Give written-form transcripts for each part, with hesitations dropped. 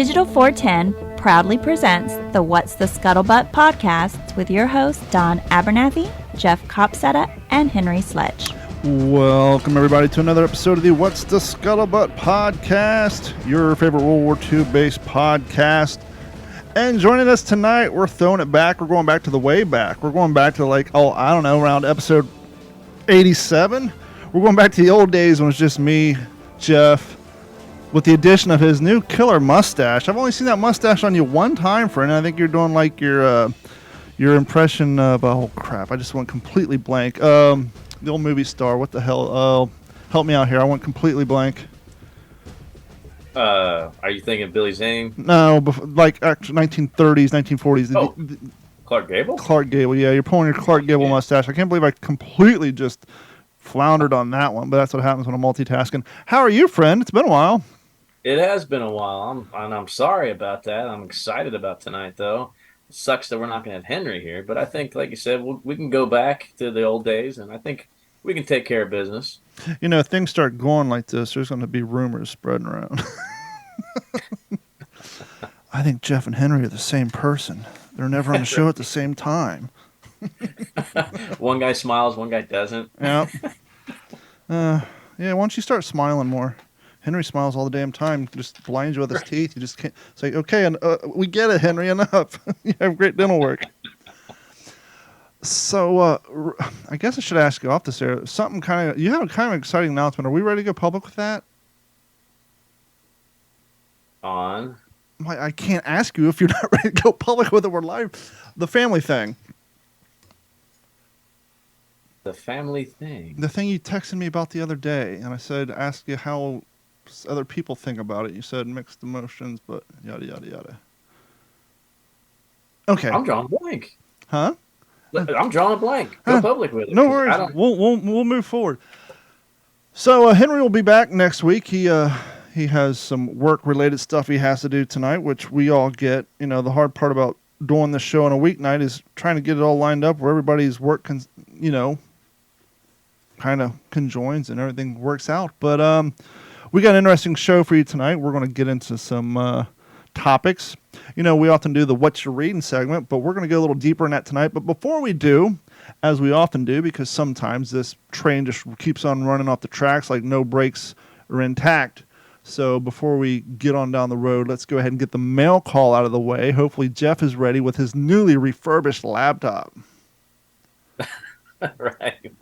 Digital 410 proudly presents the What's the Scuttlebutt podcast with your hosts Don Abernathy, Jeff Copsetta, and Henry Sledge. Welcome, everybody, to another episode of the What's the Scuttlebutt podcast, your favorite World War II-based podcast. And joining us tonight, we're throwing it back. We're going back to the way back. We're going back to around episode 87. We're going back to the old days when it was just me, Jeff, with the addition of his new killer mustache. I've only seen that mustache on you one time, friend. I think you're doing like your impression of, oh crap, I just went completely blank. The old movie star, what the hell? Help me out here. I went completely blank. Are you thinking Billy Zane? No, like actually 1930s, 1940s. Oh, Clark Gable? Clark Gable, yeah. You're pulling your Clark Gable mustache. I can't believe I completely just floundered on that one, but that's what happens when I'm multitasking. How are you, friend? It's been a while. It has been a while. I'm sorry about that. I'm excited about tonight, though. It sucks that we're not going to have Henry here, but I think, like you said, we can go back to the old days, and I think we can take care of business. You know, things start going like this, there's going to be rumors spreading around. I think Jeff and Henry are the same person. They're never on the show at the same time. One guy smiles, one guy doesn't. Yeah. Yeah, why don't you start smiling more? Henry smiles all the damn time, just blinds you with his teeth. You just can't say, okay, we get it, Henry, enough. You have great dental work. So, I guess I should ask you off this air. You have a kind of exciting announcement. Are we ready to go public with that? On? I can't ask you if you're not ready to go public with it. We're live. The family thing. The family thing? The thing you texted me about the other day, and I said, ask you how other people think about it. You said mixed emotions, but yada, yada, yada. Okay. I'm drawing a blank. Huh? I'm drawing a blank. Go public with it. No worries. We'll move forward. So Henry will be back next week. He has some work-related stuff he has to do tonight, which we all get. You know, the hard part about doing the show on a weeknight is trying to get it all lined up where everybody's work can, kind of conjoins and everything works out. But we got an interesting show for you tonight. We're going to get into some topics. You know, we often do the What You're Reading segment, but we're going to go a little deeper in that tonight. But before we do, as we often do, because sometimes this train just keeps on running off the tracks like no brakes are intact. So before we get on down the road, let's go ahead and get the mail call out of the way. Hopefully Jeff is ready with his newly refurbished laptop. Right.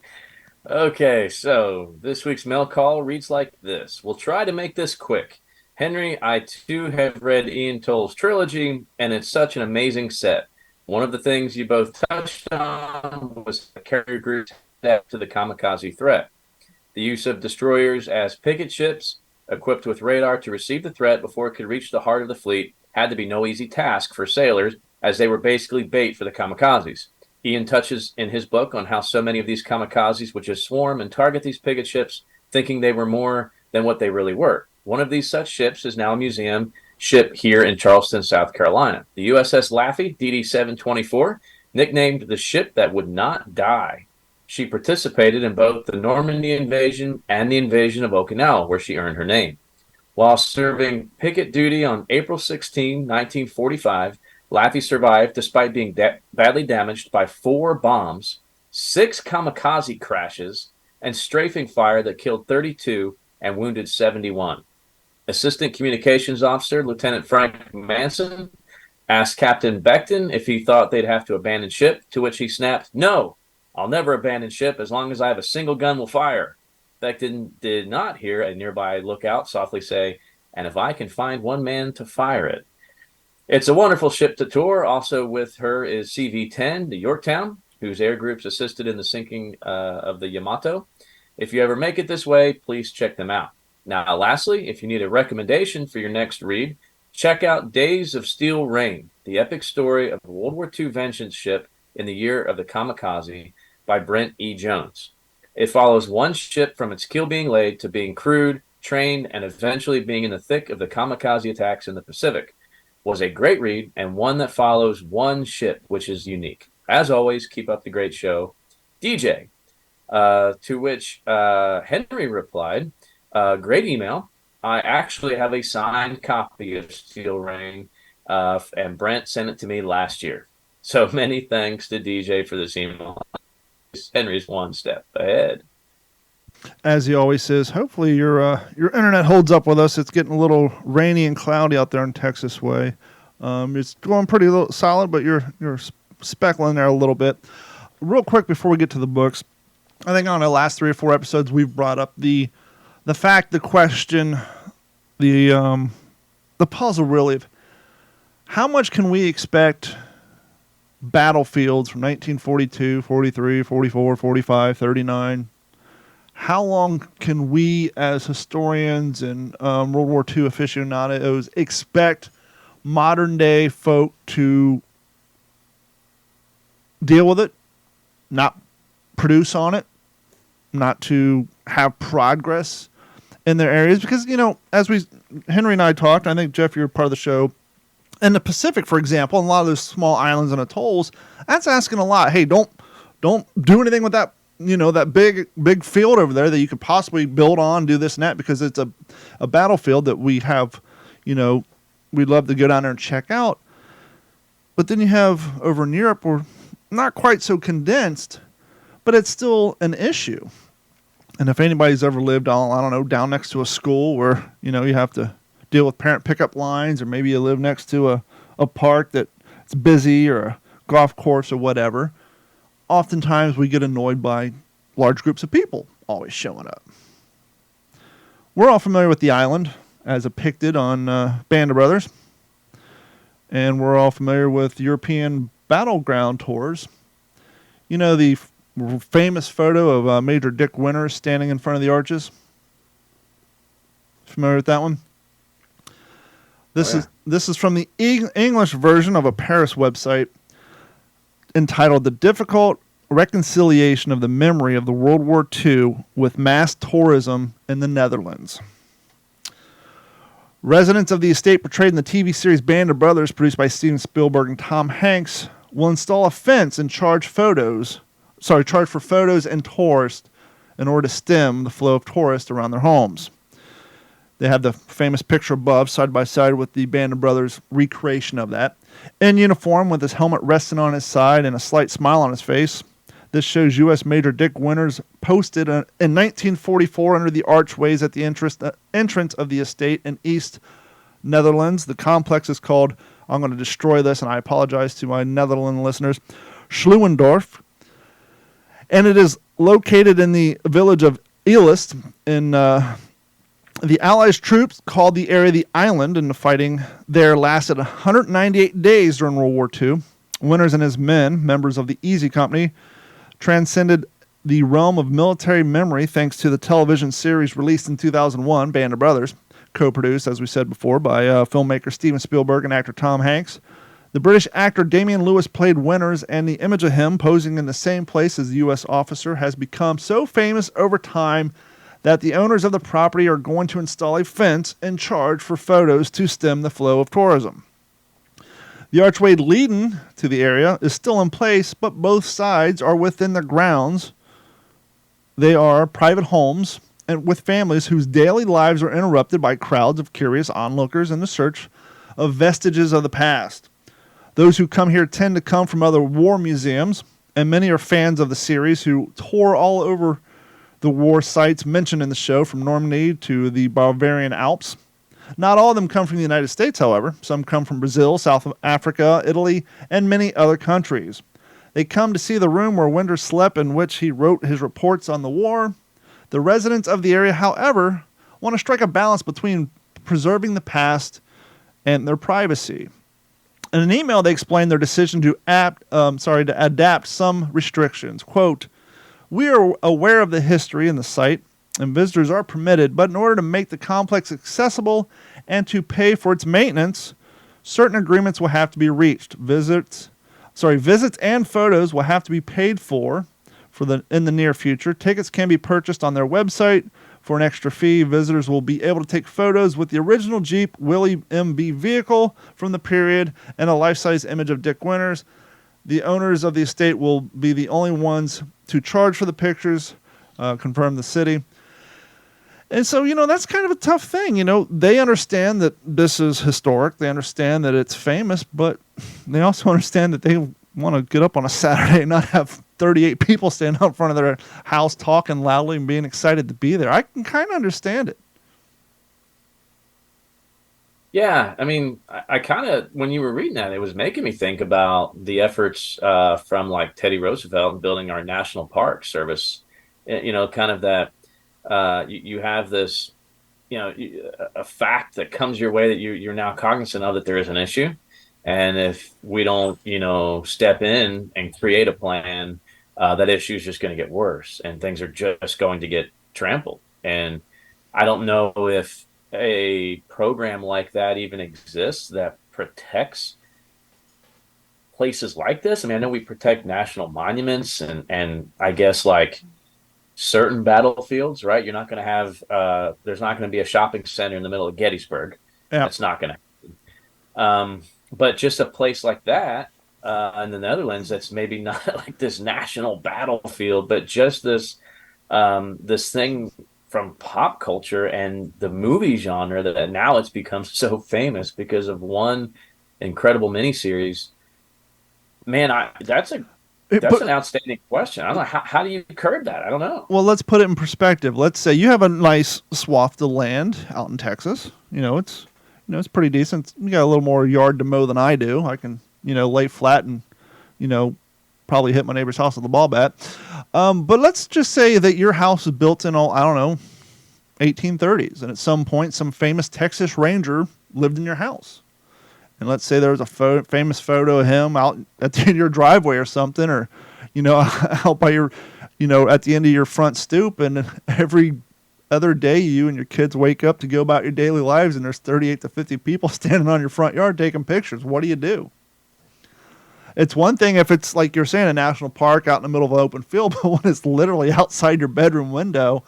Okay, so this week's mail call reads like this. We'll try to make this quick. Henry, I too have read Ian Toll's trilogy, and it's such an amazing set. One of the things you both touched on was the carrier group's step to the kamikaze threat. The use of destroyers as picket ships, equipped with radar to receive the threat before it could reach the heart of the fleet, had to be no easy task for sailors, as they were basically bait for the kamikazes. Ian touches in his book on how so many of these kamikazes would just swarm and target these picket ships, thinking they were more than what they really were. One of these such ships is now a museum ship here in Charleston, South Carolina. The USS Laffey, DD-724, nicknamed the ship that would not die. She participated in both the Normandy invasion and the invasion of Okinawa, where she earned her name. While serving picket duty on April 16, 1945, Laffey survived despite being badly damaged by 4 bombs, 6 kamikaze crashes, and strafing fire that killed 32 and wounded 71. Assistant Communications Officer Lieutenant Frank Manson asked Captain Beckton if he thought they'd have to abandon ship, to which he snapped, "No, I'll never abandon ship as long as I have a single gun will fire." Beckton did not hear a nearby lookout softly say, "And if I can find one man to fire it." It's a wonderful ship to tour. Also with her is CV-10, the Yorktown, whose air groups assisted in the sinking of the Yamato. If you ever make it this way, please check them out. Now, lastly, if you need a recommendation for your next read, check out Days of Steel Rain, the epic story of a World War II vengeance ship in the year of the kamikaze by Brent E. Jones. It follows one ship from its keel being laid to being crewed, trained, and eventually being in the thick of the kamikaze attacks in the Pacific. Was a great read and one that follows one ship, which is unique. As always, keep up the great show. DJ, to which Henry replied, great email. I actually have a signed copy of Steel Rain, and Brent sent it to me last year. So many thanks to DJ for this email. Henry's one step ahead. As he always says, hopefully your internet holds up with us. It's getting a little rainy and cloudy out there in Texas way. It's going pretty solid, but you're speckling there a little bit. Real quick before we get to the books, I think on the last 3 or 4 episodes we've brought up the fact, the question, the puzzle really of how much can we expect battlefields from 1942, 43, 44, 45, 39. How long can we as historians and World War II aficionados expect modern day folk to deal with it, not produce on it, not to have progress in their areas? Because, as Henry and I talked, I think, Jeff, you're part of the show, in the Pacific, for example, and a lot of those small islands and atolls, that's asking a lot. Hey, don't do anything with that, that big field over there that you could possibly build on, do this and that, because it's a battlefield that we have, we'd love to go down there and check out. But then you have over in Europe, we're not quite so condensed, but it's still an issue. And if anybody's ever lived on, I don't know, down next to a school where, you have to deal with parent pickup lines, or maybe you live next to a park that's busy, or a golf course or whatever, oftentimes we get annoyed by large groups of people always showing up. We're all familiar with the island as depicted on Band of Brothers, and we're all familiar with European battleground tours. The famous photo of Major Dick Winters standing in front of the arches? Familiar with that one? This is from the English version of a Paris website entitled "The Difficult Reconciliation of the Memory of the World War II with Mass Tourism in the Netherlands." Residents of the estate portrayed in the TV series Band of Brothers, produced by Steven Spielberg and Tom Hanks, will install a fence and charge for photos and tourists in order to stem the flow of tourists around their homes. They have the famous picture above, side by side with the Band of Brothers recreation of that. In uniform, with his helmet resting on his side and a slight smile on his face. This shows U.S. Major Dick Winters posted in 1944 under the archways at the entrance of the estate in East Netherlands. The complex is called, I'm going to destroy this, and I apologize to my Netherlands listeners, Schluendorf. And it is located in the village of Eelist in the Allies' troops called the area the island, and the fighting there lasted 198 days during World War II. Winters and his men, members of the Easy Company, transcended the realm of military memory thanks to the television series released in 2001, Band of Brothers, co-produced, as we said before, by filmmaker Steven Spielberg and actor Tom Hanks. The British actor Damian Lewis played Winters, and the image of him posing in the same place as the U.S. officer has become so famous over time that the owners of the property are going to install a fence and charge for photos to stem the flow of tourism. The archway leading to the area is still in place, but both sides are within the grounds. They are private homes and with families whose daily lives are interrupted by crowds of curious onlookers in the search of vestiges of the past. Those who come here tend to come from other war museums, and many are fans of the series who tour all over the war sites mentioned in the show, from Normandy to the Bavarian Alps. Not all of them come from the United States, however. Some come from Brazil, South Africa, Italy, and many other countries. They come to see the room where Winters slept, in which he wrote his reports on the war. The residents of the area, however, want to strike a balance between preserving the past and their privacy. In an email, they explained their decision to adapt some restrictions. Quote, "We are aware of the history in the site, and visitors are permitted, but in order to make the complex accessible and to pay for its maintenance, certain agreements will have to be reached. Visits and photos will have to be paid for in the near future. Tickets can be purchased on their website for an extra fee. Visitors will be able to take photos with the original Jeep Willie MB vehicle from the period and a life-size image of Dick Winters. The owners of the estate will be the only ones to charge for the pictures," confirmed the city. And so, that's kind of a tough thing. They understand that this is historic. They understand that it's famous, but they also understand that they want to get up on a Saturday and not have 38 people standing out in front of their house talking loudly and being excited to be there. I can kind of understand it. Yeah, I mean, I kind of, when you were reading that, it was making me think about the efforts from like Teddy Roosevelt in building our national park service. Kind of that you have this, a fact that comes your way that you're now cognizant of that there is an issue. And if we don't, step in and create a plan, that issue is just going to get worse and things are just going to get trampled. And I don't know if a program like that even exists that protects places like this. I mean, I know we protect national monuments and I guess like certain battlefields, right? You're not going to have, there's not going to be a shopping center in the middle of Gettysburg. Yeah. That's not going to happen. But just a place like that in the Netherlands, that's maybe not like this national battlefield, but just this, this thing from pop culture and the movie genre that now it's become so famous because of one incredible miniseries. Man, that's an outstanding question. I don't know how do you curb that? I don't know. Well, let's put it in perspective. Let's say you have a nice swath of land out in Texas. It's pretty decent. You got a little more yard to mow than I do. I can, lay flat and, probably hit my neighbor's house with a ball bat. But let's just say that your house is built in 1830s, and at some point, some famous Texas Ranger lived in your house. And let's say there was a famous photo of him out at the end of your driveway or something, or, out by your, at the end of your front stoop, and every other day you and your kids wake up to go about your daily lives, and there's 38 to 50 people standing on your front yard taking pictures. What do? It's one thing if it's like you're saying a national park out in the middle of an open field, but when it's literally outside your bedroom window.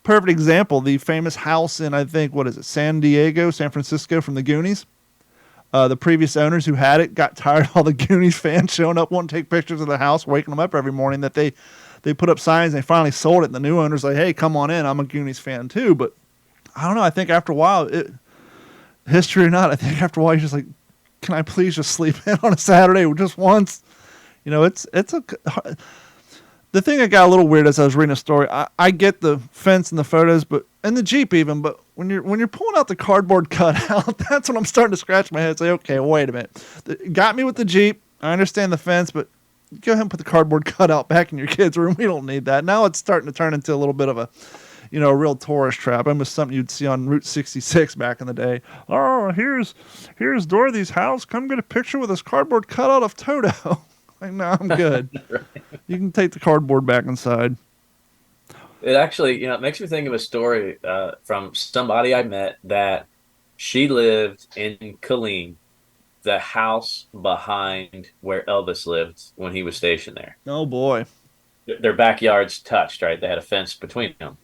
Perfect example, the famous house in, I think, San Francisco from the Goonies. The previous owners who had it got tired of all the Goonies fans showing up wanting to take pictures of the house, waking them up every morning, that they put up signs and they finally sold it. And the new owner's like, hey, come on in. I'm a Goonies fan too. But I don't know. I think after a while, history or not, I think after a while you're just like, can I please just sleep in on a Saturday just once? The thing that got a little weird as I was reading a story, I get the fence and the photos, and the Jeep even, but when you're pulling out the cardboard cutout, that's when I'm starting to scratch my head and say, okay, wait a minute. It got me with the Jeep. I understand the fence, but go ahead and put the cardboard cutout back in your kids' room. We don't need that. Now it's starting to turn into a little bit of a real tourist trap. Almost something you'd see on Route 66 back in the day. Oh, here's Dorothy's house. Come get a picture with this cardboard cutout of Toto. Like, no, I'm good. Right. You can take the cardboard back inside. It actually, it makes me think of a story from somebody I met that she lived in Killeen, the house behind where Elvis lived when he was stationed there. Oh, boy. Their backyards touched, right? They had a fence between them.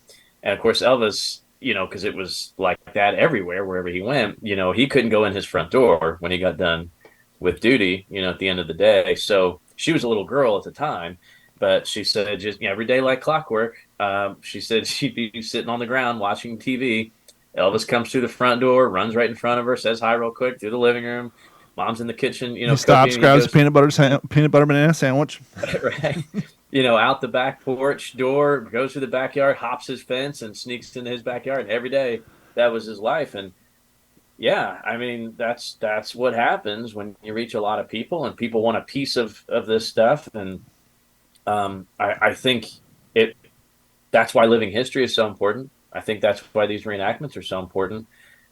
And, of course, Elvis, because it was like that everywhere, wherever he went, he couldn't go in his front door when he got done with duty, at the end of the day. So she was a little girl at the time, but she said just every day like clockwork. She said she'd be sitting on the ground watching TV. Elvis comes through the front door, runs right in front of her, says hi real quick through the living room. Mom's in the kitchen, he stops, grabs a peanut butter banana sandwich. Right. Out the back porch door, goes through the backyard, hops his fence, and sneaks into his backyard. And every day, that was his life. And yeah, I mean, that's what happens when you reach a lot of people, and people want a piece of this stuff. And I think that's why living history is so important. I think that's why these reenactments are so important,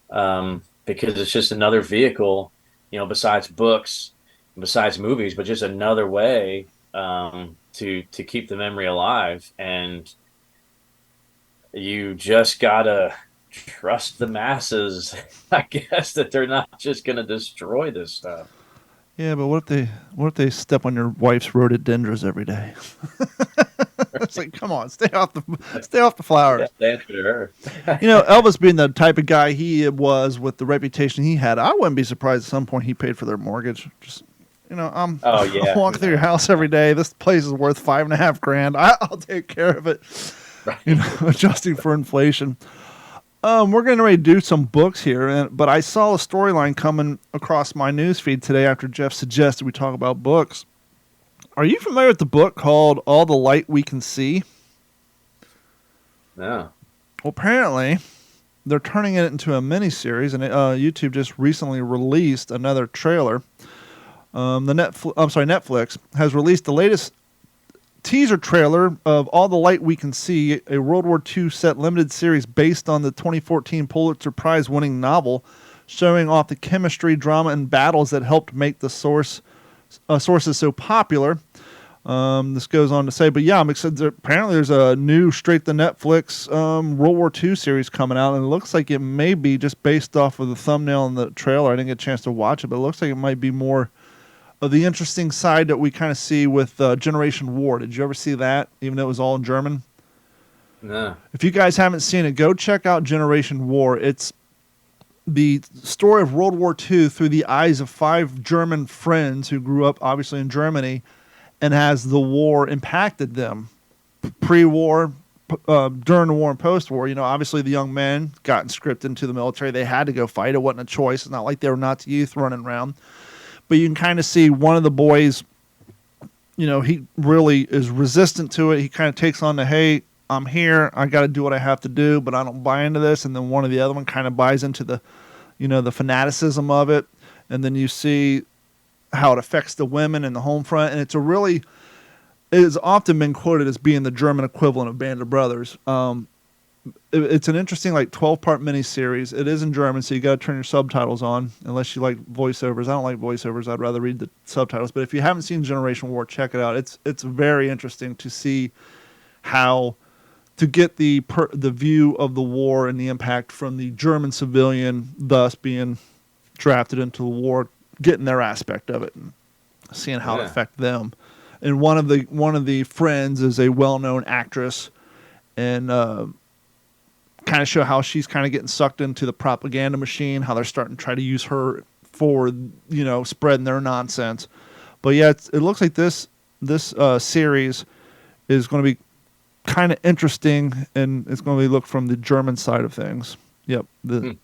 because it's just another vehicle, besides books, besides movies, but just another way to keep the memory alive. And you just gotta trust the masses, I guess, that they're not just gonna destroy this stuff. Yeah, but what if they step on your wife's rhododendrons every day? It's like, come on, stay off the flowers. Yeah, thanks to her. Elvis being the type of guy he was with the reputation he had, I wouldn't be surprised at some point he paid for their mortgage. Just I'm walking through your house every day. This place is worth $5,500. I'll take care of it. Right. Adjusting for inflation. We're getting ready to do some books here, but I saw a storyline coming across my news feed today after Jeff suggested we talk about books. Are you familiar with the book called All the Light We Can See? No. Well, apparently, they're turning it into a miniseries, and YouTube just recently released another trailer. Netflix has released the latest teaser trailer of All the Light We Can See, a World War II set limited series based on the 2014 Pulitzer Prize winning novel, showing off the chemistry, drama, and battles that helped make the sources so popular. This goes on to say, but yeah, I'm excited. Apparently, there's a new straight to Netflix World War II series coming out, and it looks like it may be just based off of the thumbnail and the trailer. I didn't get a chance to watch it, but it looks like it might be more of the interesting side that we kind of see with Generation War. Did you ever see that, even though it was all in German? No. If you guys haven't seen it, go check out Generation War. It's the story of World War II through the eyes of 5 German friends who grew up, obviously, in Germany, and has the war impacted them pre-war, during the war, and post-war. You know, obviously, the young men got conscripted into the military. They had to go fight. It wasn't a choice. It's not like they were Nazi youth running around. But you can kind of see one of the boys, you know, he really is resistant to it. He kind of takes on the, hey, I'm here. I got to do what I have to do, but I don't buy into this. And then one of the other one kind of buys into the, you know, the fanaticism of it. And then you see how it affects the women in the home front. And it has often been quoted as being the German equivalent of Band of Brothers. It's an interesting, like, 12-part miniseries. It is in German, so you got to turn your subtitles on, unless you like voiceovers. I don't like voiceovers. I'd rather read the subtitles. But if you haven't seen Generation War, check it out. It's very interesting to see how to get the view of the war and the impact from the German civilian, thus being drafted into the war, getting their aspect of it and seeing how it affects them. And one of the friends is a well-known actress, and kind of show how she's kind of getting sucked into the propaganda machine, how they're starting to try to use her for, you know, spreading their nonsense. But yeah, it looks like this series is going to be kind of interesting, and it's going to be looked from the German side of things. Yep. The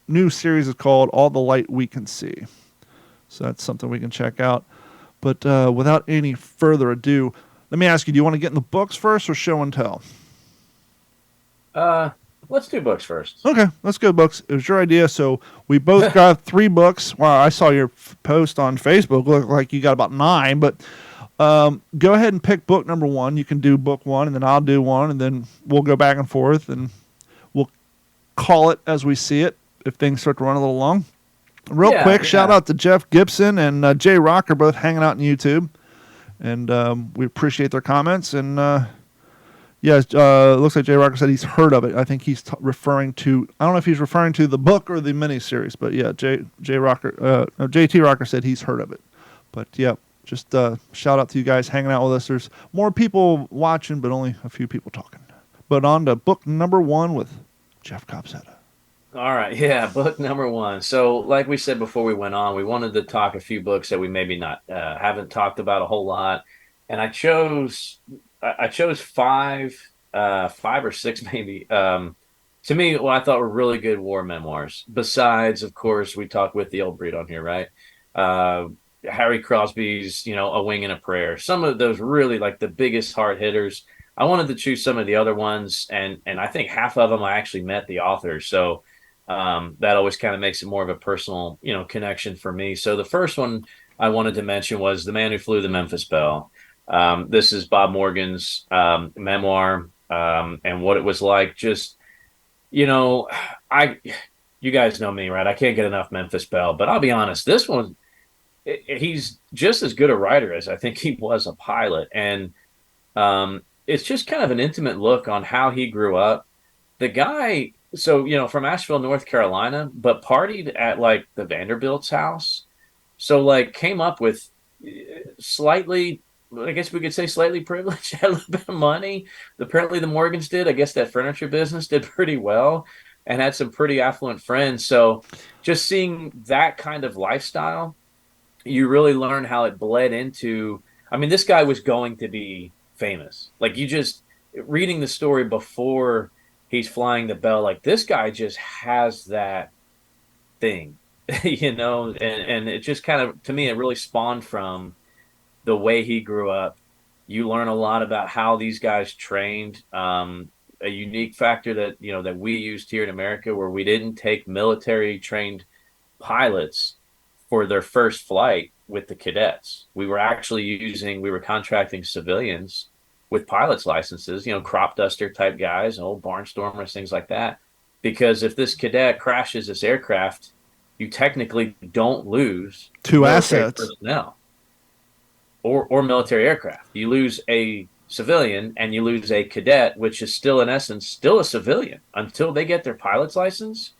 new series is called All the Light We Can See. So that's something we can check out. But without any further ado, let me ask you, do you want to get in the books first or show and tell? Let's do books first. Okay, let's go books. It was your idea, so we both got 3 books. Well, I saw your post on Facebook. Looked like you got about 9, but go ahead and pick book number 1. You can do book 1, and then I'll do 1, and then we'll go back and forth, and we'll call it as we see it if things start to run a little long. Real quick, shout out to Jeff Gibson and Jay Rocker, both hanging out on YouTube, and we appreciate their comments, and it looks like Jay Rocker said he's heard of it. I think he's referring to, I don't know if he's referring to the book or the miniseries, but yeah, JT Rocker said he's heard of it. But yeah, just shout out to you guys hanging out with us. There's more people watching, but only a few people talking. But on to book number 1 with Jeff Copsetta. All right, book number 1. So, like we said before we went on, we wanted to talk a few books that we maybe not haven't talked about a whole lot, and I chose 5 or 6 maybe. To me, what I thought were really good war memoirs. Besides, of course, we talked with the old breed on here, right? Harry Crosby's, A Wing and a Prayer. Some of those really, like, the biggest hard hitters. I wanted to choose some of the other ones, and I think half of them I actually met the authors. So that always kind of makes it more of a personal, connection for me. So the first one I wanted to mention was The Man Who Flew the Memphis Belle. This is Bob Morgan's memoir, and what it was like. Just, you guys know me, right? I can't get enough Memphis Belle, but I'll be honest, this one, he's just as good a writer as I think he was a pilot. And it's just kind of an intimate look on how he grew up. The guy, so, from Asheville, North Carolina, but partied at, like, the Vanderbilt's house. So, like, came up with slightly, I guess we could say slightly privileged, had a little bit of money. Apparently the Morgans did. I guess that furniture business did pretty well and had some pretty affluent friends. So just seeing that kind of lifestyle, you really learn how it bled into, I mean, this guy was going to be famous. Like, you just reading the story before he's flying the Bell. Like, this guy just has that thing, and it just kind of, to me, it really spawned from the way he grew up. You learn a lot about how these guys trained. A unique factor that we used here in America, where we didn't take military trained pilots for their first flight with the cadets. We were contracting civilians with pilots licenses, crop duster type guys, old barnstormers, things like that. Because if this cadet crashes this aircraft, you technically don't lose two military assets personnel or military aircraft. You lose a civilian and you lose a cadet, which is still, in essence, still a civilian until they get their pilot's license.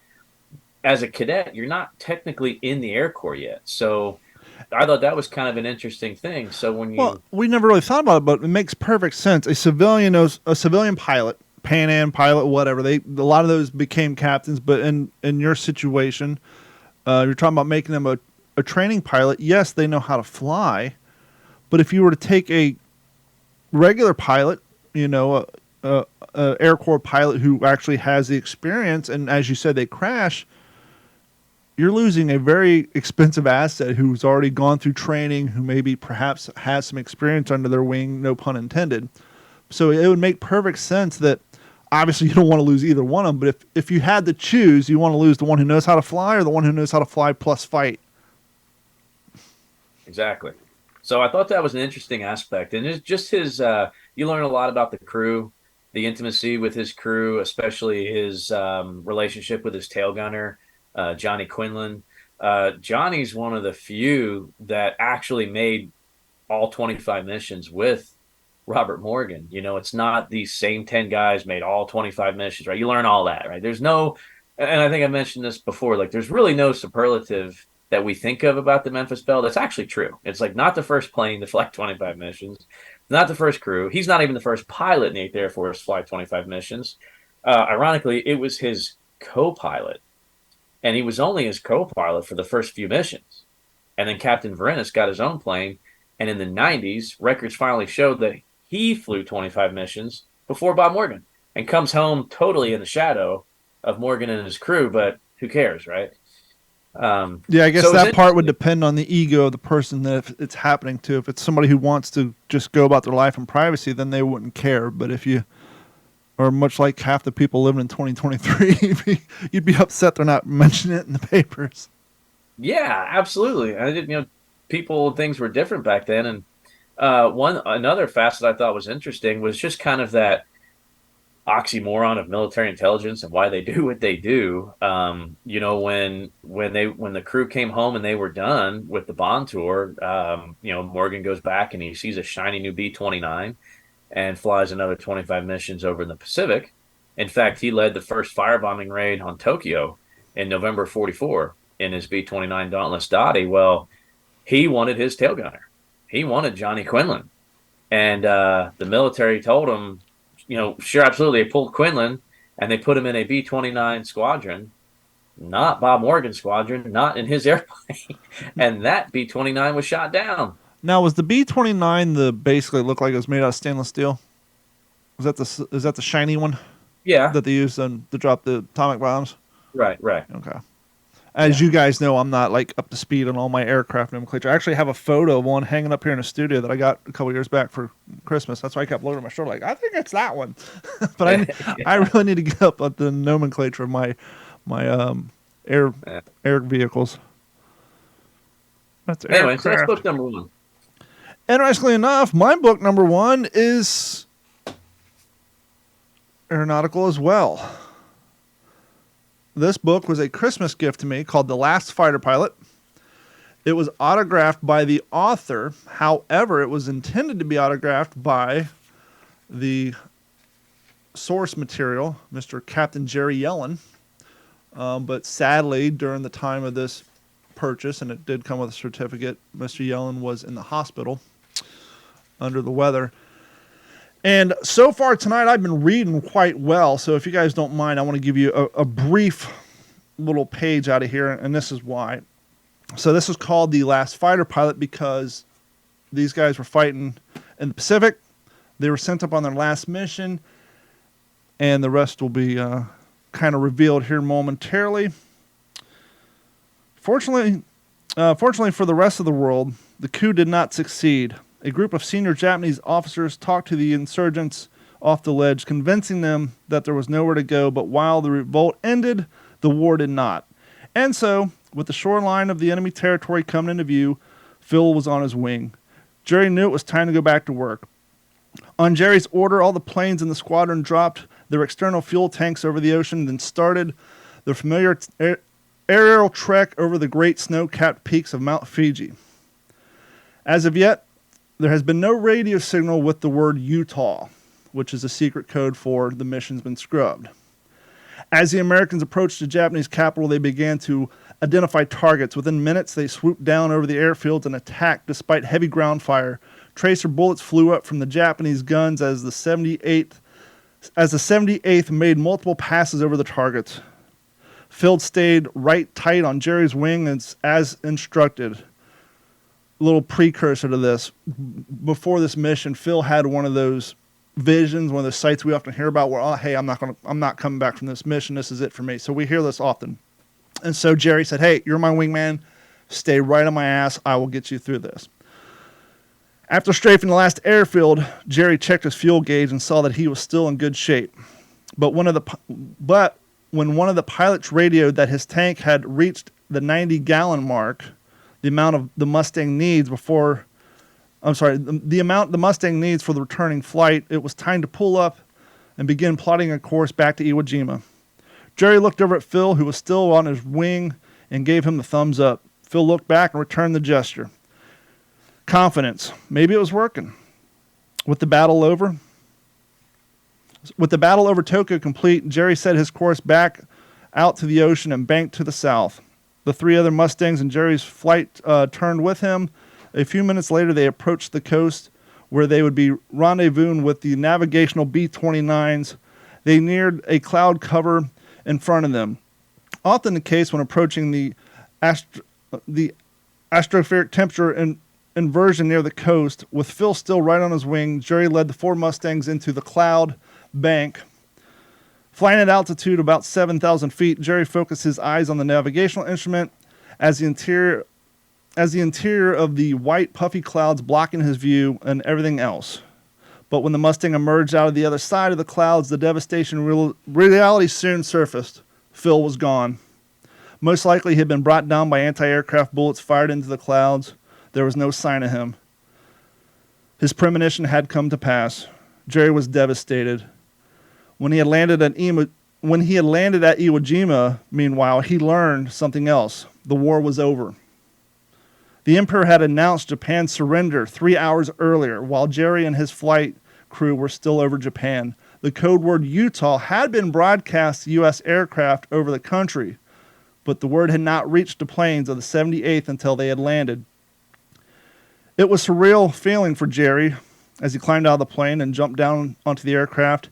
As a cadet, you're not technically in the Air Corps yet. So I thought that was kind of an interesting thing. So we never really thought about it, but it makes perfect sense. A civilian pilot, Pan Am pilot, whatever. A lot of those became captains, but in your situation, you're talking about making them a training pilot. Yes, they know how to fly, but if you were to take a regular pilot, a Air Corps pilot who actually has the experience, and as you said, they crash, you're losing a very expensive asset who's already gone through training, who maybe perhaps has some experience under their wing, no pun intended. So it would make perfect sense that obviously you don't want to lose either one of them, but if you had to choose, you want to lose the one who knows how to fly or the one who knows how to fly plus fight. Exactly. So I thought that was an interesting aspect. And it's just you learn a lot about the crew, the intimacy with his crew, especially his relationship with his tail gunner, Johnny Quinlan. Johnny's one of the few that actually made all 25 missions with Robert Morgan. It's not these same 10 guys made all 25 missions, right? You learn all that, right? There's no, and I think I mentioned this before, like there's really no superlative that we think of about the Memphis Belle. That's actually true. It's like not the first plane to fly 25 missions, not the first crew. He's not even the first pilot in the 8th Air Force to fly 25 missions. Ironically, it was his co-pilot. And he was only his co-pilot for the first few missions. And then Captain Varenis got his own plane. And in the 90s, records finally showed that he flew 25 missions before Bob Morgan and comes home totally in the shadow of Morgan and his crew. But who cares, right? Yeah, I guess so that part would depend on the ego of the person that it's happening to. If it's somebody who wants to just go about their life in privacy, then they wouldn't care. But if you or much like half the people living in 2023, you'd be upset they're not mentioning it in the papers. Yeah, absolutely. I didn't, people, things were different back then. And another facet I thought was interesting was just kind of that oxymoron of military intelligence and why they do what they do. When the crew came home and they were done with the bond tour, Morgan goes back and he sees a shiny new B-29. And flies another 25 missions over in the Pacific. In fact, he led the first firebombing raid on Tokyo in November 44 in his B-29 Dauntless Dottie. Well, he wanted his tail gunner. He wanted Johnny Quinlan. And the military told him, sure, absolutely. They pulled Quinlan and they put him in a B-29 squadron, not Bob Morgan's squadron, not in his airplane. And that B-29 was shot down. Now, was the B-29 basically looked like it was made out of stainless steel? Is that the shiny one? Yeah. That they used to drop the atomic bombs? Right. Okay. As you guys know, I'm not like up to speed on all my aircraft nomenclature. I actually have a photo of one hanging up here in the studio that I got a couple years back for Christmas. That's why I kept looking at my shoulder like, I think it's that one. But I really need to get up at the nomenclature of my air vehicles. Anyway, so that's book number 1. Interestingly enough, my book number 1 is aeronautical as well. This book was a Christmas gift to me called The Last Fighter Pilot. It was autographed by the author. However, it was intended to be autographed by the source material, Mr. Captain Jerry Yellen. But sadly, during the time of this purchase, and it did come with a certificate, Mr. Yellen was in the hospital under the weather. And so far tonight, I've been reading quite well. So if you guys don't mind, I want to give you a brief little page out of here. And this is why. So this is called The Last Fighter Pilot because these guys were fighting in the Pacific. They were sent up on their last mission. and the rest will be kind of revealed here momentarily. Fortunately for the rest of the world, the coup did not succeed. A group of senior Japanese officers talked to the insurgents off the ledge, convincing them that there was nowhere to go, but while the revolt ended, the war did not. And so, with the shoreline of the enemy territory coming into view, Phil was on his wing. Jerry knew it was time to go back to work. On Jerry's order, all the planes in the squadron dropped their external fuel tanks over the ocean, then started their familiar aerial trek over the great snow-capped peaks of Mount Fuji. As of yet, there has been no radio signal with the word Utah, which is a secret code for the mission's been scrubbed. As the Americans approached the Japanese capital, they began to identify targets. Within minutes, they swooped down over the airfields and attacked despite heavy ground fire. Tracer bullets flew up from the Japanese guns as the 78th made multiple passes over the targets. Phil stayed right tight on Jerry's wing as instructed. A little precursor to this. Before this mission, Phil had one of those visions, one of those sights we often hear about where, oh, hey, I'm not coming back from this mission. This is it for me. So we hear this often. And so Jerry said, hey, you're my wingman. Stay right on my ass. I will get you through this. After strafing the last airfield, Jerry checked his fuel gauge and saw that he was still in good shape. But when one of the pilots radioed that his tank had reached the 90-gallon mark, the amount the Mustang needs for the returning flight, it was time to pull up and begin plotting a course back to Iwo Jima. Jerry looked over at Phil, who was still on his wing, and gave him the thumbs up. Phil looked back and returned the gesture. Confidence. Maybe it was working. With the battle over Tokyo complete, Jerry set his course back out to the ocean and banked to the south. The three other Mustangs in Jerry's flight turned with him. A few minutes later, they approached the coast where they would be rendezvousing with the navigational B-29s. They neared a cloud cover in front of them. Often the case when approaching the atmospheric temperature inversion near the coast, with Phil still right on his wing, Jerry led the four Mustangs into the cloud bank. Flying at altitude about 7,000 feet, Jerry focused his eyes on the navigational instrument as the interior of the white puffy clouds blocking his view and everything else. But when the Mustang emerged out of the other side of the clouds, the devastation reality soon surfaced. Phil was gone. Most likely he had been brought down by anti-aircraft bullets fired into the clouds. There was no sign of him. His premonition had come to pass. Jerry was devastated. When he had landed at Iwo Jima, meanwhile, he learned something else. The war was over. The Emperor had announced Japan's surrender 3 hours earlier, while Jerry and his flight crew were still over Japan. The code word Utah had been broadcast to U.S. aircraft over the country, but the word had not reached the planes of the 78th until they had landed. It was a surreal feeling for Jerry as he climbed out of the plane and jumped down onto the aircraft.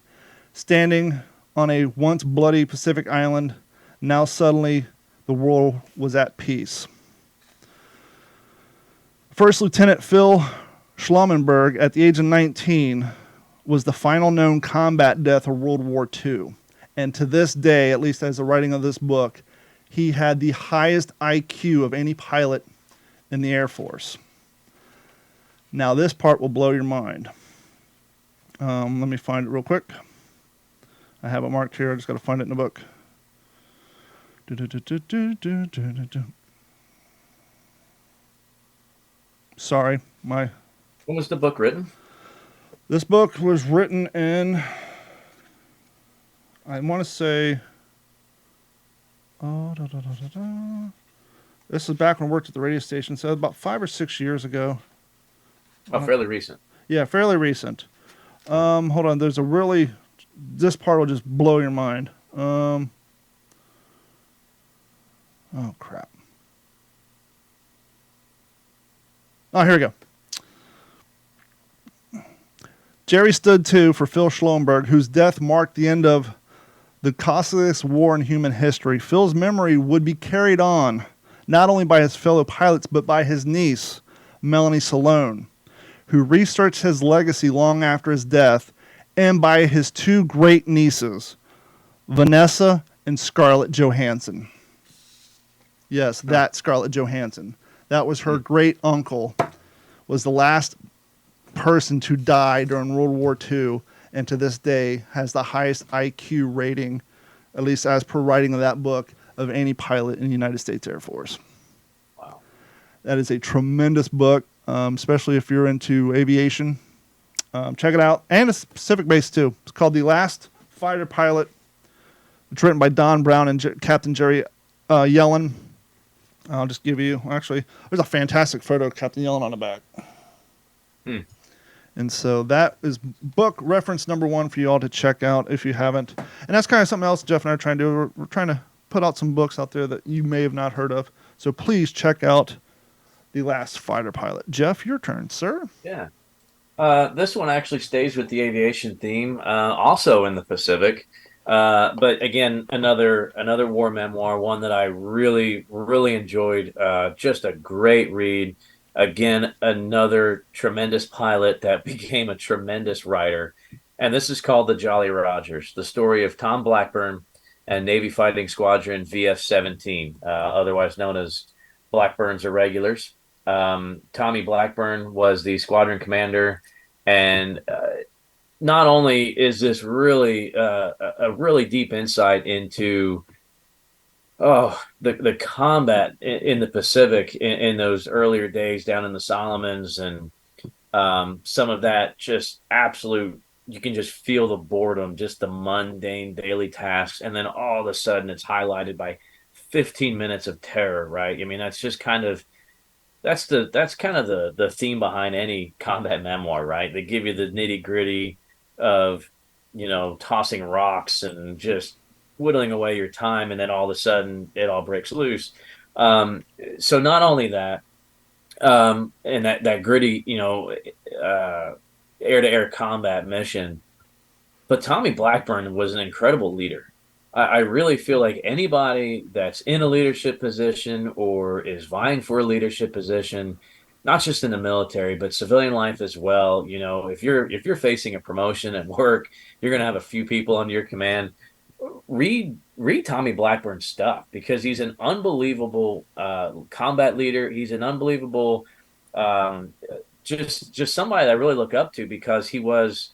Standing on a once bloody Pacific island, now suddenly the world was at peace. First Lieutenant Phil Schlumberger, at the age of 19, was the final known combat death of World War II. And to this day, at least as the writing of this book, he had the highest IQ of any pilot in the Air Force. Now this part will blow your mind. Let me find it real quick. I have it marked here. I just got to find it in the book. Sorry, When was the book written? This book was written in, I want to say, this is back when I worked at the radio station, so about 5 or 6 years ago. Oh, fairly recent. Yeah, fairly recent. Hold on, this part will just blow your mind. Oh, crap. Oh, here we go. Jerry stood too for Phil Schlumberger, whose death marked the end of the costliest war in human history. Phil's memory would be carried on, not only by his fellow pilots, but by his niece, Melanie Salone, who researched his legacy long after his death and by his two great nieces, Vanessa and Scarlett Johansson. Yes, that Scarlett Johansson. That was her great uncle, was the last person to die during World War II, and to this day has the highest IQ rating, at least as per writing of that book, of any pilot in the United States Air Force. Wow. That is a tremendous book, especially if you're into aviation. Check it out. And it's Pacific based too. It's called The Last Fighter Pilot. It's written by Don Brown and Captain Jerry Yellen. I'll just give you, actually, there's a fantastic photo of Captain Yellen on the back. And so that is book reference number 1 for you all to check out if you haven't. And that's kind of something else Jeff and I are trying to do. We're trying to put out some books out there that you may have not heard of. So please check out The Last Fighter Pilot. Jeff, your turn, sir. Yeah. This one actually stays with the aviation theme, also in the Pacific. But again, another war memoir, one that I really, really enjoyed. Just a great read. Again, another tremendous pilot that became a tremendous writer. And this is called The Jolly Rogers, the story of Tom Blackburn and Navy Fighting Squadron VF-17, otherwise known as Blackburn's Irregulars. Tommy Blackburn was the squadron commander, and not only is this really a really deep insight into the combat in the Pacific in those earlier days down in the Solomons, and some of that just absolute, you can just feel the boredom, just the mundane daily tasks, and then all of a sudden it's highlighted by 15 minutes of terror, right? I mean, that's just kind of that's kind of the theme behind any combat memoir, right? They give you the nitty gritty of, tossing rocks and just whittling away your time, and then all of a sudden it all breaks loose. So not only that, and that gritty, air-to-air combat mission, but Tommy Blackburn was an incredible leader. I really feel like anybody that's in a leadership position or is vying for a leadership position, not just in the military, but civilian life as well. If you're facing a promotion at work, you're going to have a few people under your command. Read Tommy Blackburn's stuff, because he's an unbelievable combat leader. He's an unbelievable just somebody that I really look up to, because he was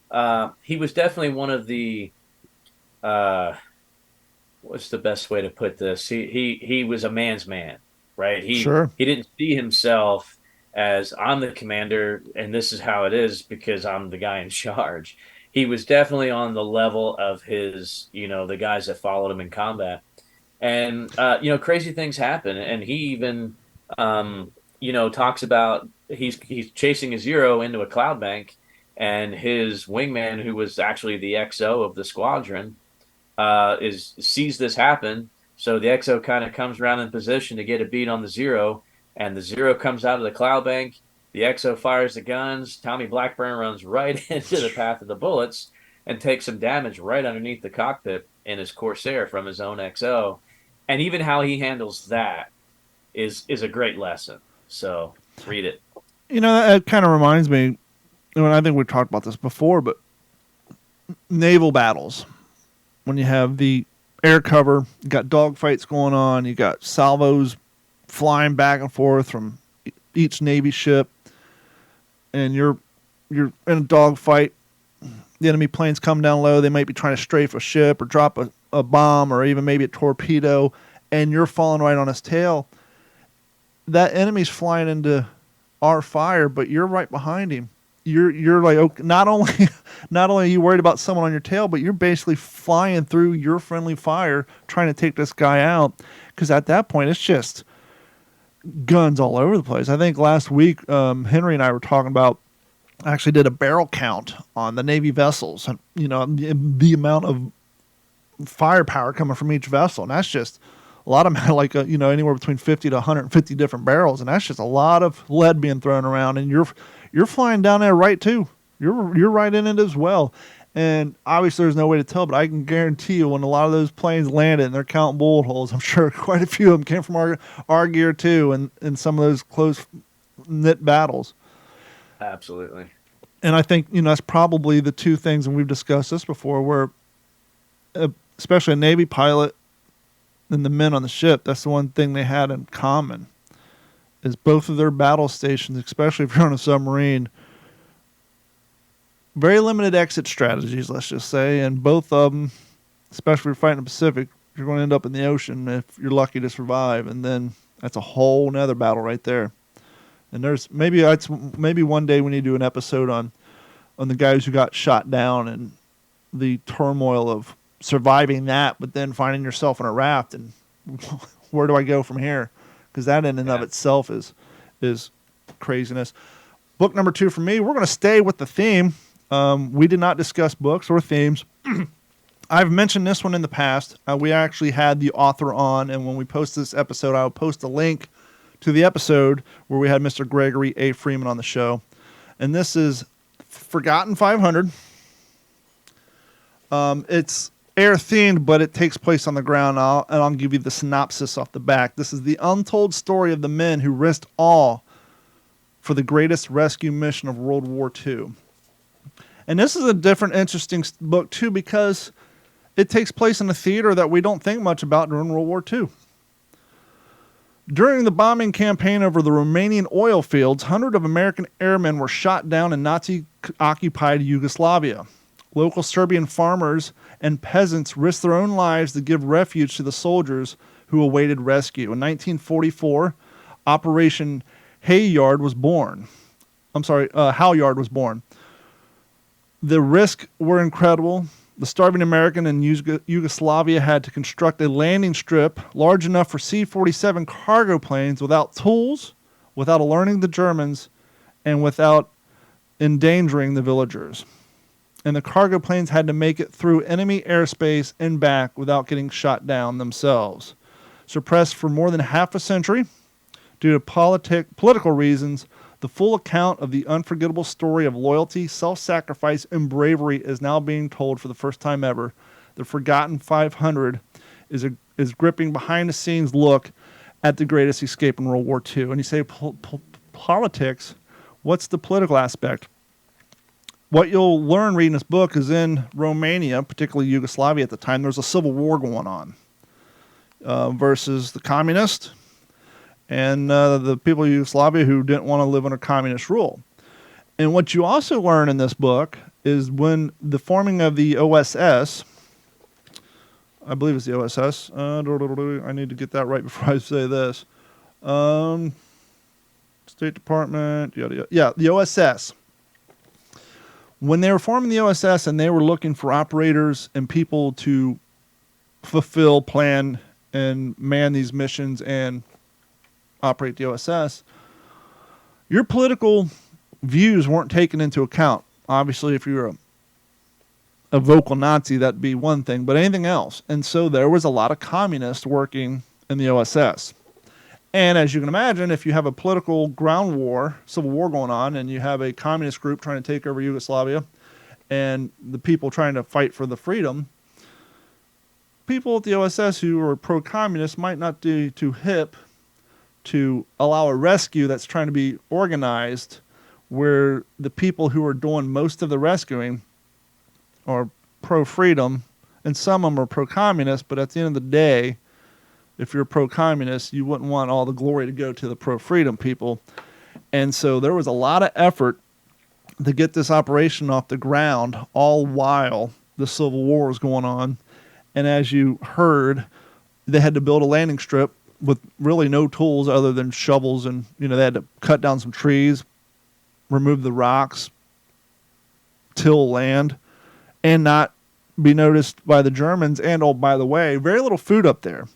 definitely one of the what's the best way to put this? He was a man's man, right? He didn't see himself as, I'm the commander and this is how it is because I'm the guy in charge. He was definitely on the level of his, the guys that followed him in combat. And, crazy things happen. And he even, talks about he's chasing a Zero into a cloud bank, and his wingman, who was actually the XO of the squadron, sees this happen. So the XO kind of comes around in position to get a beat on the Zero, and the Zero comes out of the cloud bank. The XO fires the guns. Tommy Blackburn runs right into the path of the bullets and takes some damage right underneath the cockpit in his Corsair from his own XO. And even how he handles that is a great lesson. So read it. That kind of reminds me, and I think we've talked about this before, but naval battles, when you have the air cover, you got dogfights going on, you got salvos flying back and forth from each Navy ship, and you're in a dogfight. The enemy planes come down low. They might be trying to strafe a ship or drop a bomb or even maybe a torpedo, and you're falling right on his tail. That enemy's flying into our fire, but you're right behind him. You're like, okay, not only are you worried about someone on your tail, but you're basically flying through your friendly fire trying to take this guy out, because at that point it's just guns all over the place. I think last week Henry and I were talking about, actually did a barrel count on the Navy vessels, and the amount of firepower coming from each vessel, and that's just a lot of them, like anywhere between 50 to 150 different barrels, and that's just a lot of lead being thrown around, and you're flying down there right too. You're right in it as well. And obviously there's no way to tell, but I can guarantee you when a lot of those planes landed and they're counting bullet holes, I'm sure quite a few of them came from our gear too, and in some of those close knit battles. Absolutely. And I think, that's probably the two things, and we've discussed this before, where especially a Navy pilot and the men on the ship, that's the one thing they had in common, is both of their battle stations, especially if you're on a submarine, very limited exit strategies, let's just say, and both of them, especially if you're fighting the Pacific, you're going to end up in the ocean if you're lucky to survive, and then that's a whole nother battle right there. And there's maybe one day we need to do an episode on the guys who got shot down and the turmoil of surviving that, but then finding yourself in a raft and where do I go from here? Because that in and of itself is craziness. Book number 2 for me, we're going to stay with the theme. We did not discuss books or themes. I've mentioned this one in the past. We actually had the author on, and when we post this episode, I'll post a link to the episode where we had Mr. Gregory A. Freeman on the show. And this is Forgotten 500. It's air-themed, but it takes place on the ground. I'll give you the synopsis off the back. This is the untold story of the men who risked all for the greatest rescue mission of World War II. And this is a different, interesting book, too, because it takes place in a theater that we don't think much about during World War II. During the bombing campaign over the Romanian oil fields, hundreds of American airmen were shot down in Nazi-occupied Yugoslavia. Local Serbian farmers and peasants risked their own lives to give refuge to the soldiers who awaited rescue. In 1944, Operation Halyard was born. Halyard was born. The risks were incredible. The starving American in Yugoslavia had to construct a landing strip large enough for C-47 cargo planes without tools, without alerting the Germans, and without endangering the villagers. And the cargo planes had to make it through enemy airspace and back without getting shot down themselves. Suppressed for more than half a century due to political reasons, the full account of the unforgettable story of loyalty, self-sacrifice, and bravery is now being told for the first time ever. The Forgotten 500 is gripping behind-the-scenes look at the greatest escape in World War II. And you say, politics, what's the political aspect? What you'll learn reading this book is in Romania, particularly Yugoslavia at the time, there was a civil war going on versus the communists and the people of Yugoslavia who didn't want to live under communist rule. And what you also learn in this book is when the forming of the OSS, I believe it's the OSS, I need to get that right before I say this, State Department, yada, yada. Yeah, the OSS. When they were forming the OSS and they were looking for operators and people to fulfill, plan, and man these missions and operate the OSS, your political views weren't taken into account. Obviously, if you're a vocal Nazi, that'd be one thing, but anything else. And so there was a lot of communists working in the OSS. And as you can imagine, if you have a political ground war, civil war going on, and you have a communist group trying to take over Yugoslavia, and the people trying to fight for the freedom, people at the OSS who are pro-communist might not be too hip to allow a rescue that's trying to be organized where the people who are doing most of the rescuing are pro-freedom, and some of them are pro-communist, but at the end of the day, if you're pro-communist, you wouldn't want all the glory to go to the pro-freedom people. And so there was a lot of effort to get this operation off the ground, all while the Civil War was going on. And as you heard, they had to build a landing strip with really no tools other than shovels, and they had to cut down some trees, remove the rocks, till land, and not be noticed by the Germans. And, oh, by the way, very little food up there.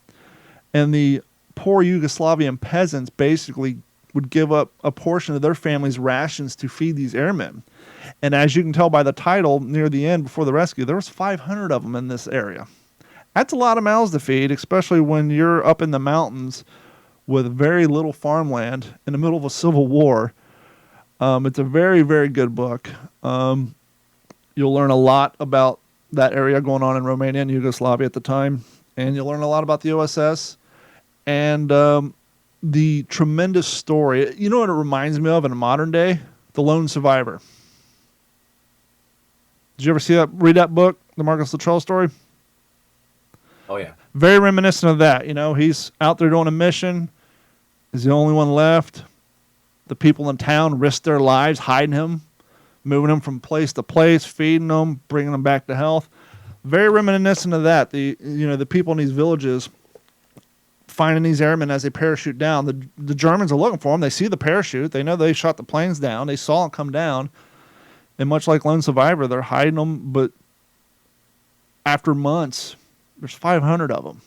And the poor Yugoslavian peasants basically would give up a portion of their family's rations to feed these airmen. And as you can tell by the title, near the end, before the rescue, there was 500 of them in this area. That's a lot of mouths to feed, especially when you're up in the mountains with very little farmland in the middle of a civil war. It's a very, very good book. You'll learn a lot about that area going on in Romania and Yugoslavia at the time. And you'll learn a lot about the OSS and the tremendous story. You know what it reminds me of in a modern day? The Lone Survivor. Did you ever read that book, the Marcus Luttrell story? Oh, yeah. Very reminiscent of that. He's out there doing a mission. He's the only one left. The people in town risk their lives hiding him, moving him from place to place, feeding them, bringing them back to health. Very reminiscent of that. The people in these villages finding these airmen as they parachute down. The Germans are looking for them. They see the parachute. They know they shot the planes down. They saw it come down. And much like Lone Survivor, they're hiding them. But after months, there's 500 of them.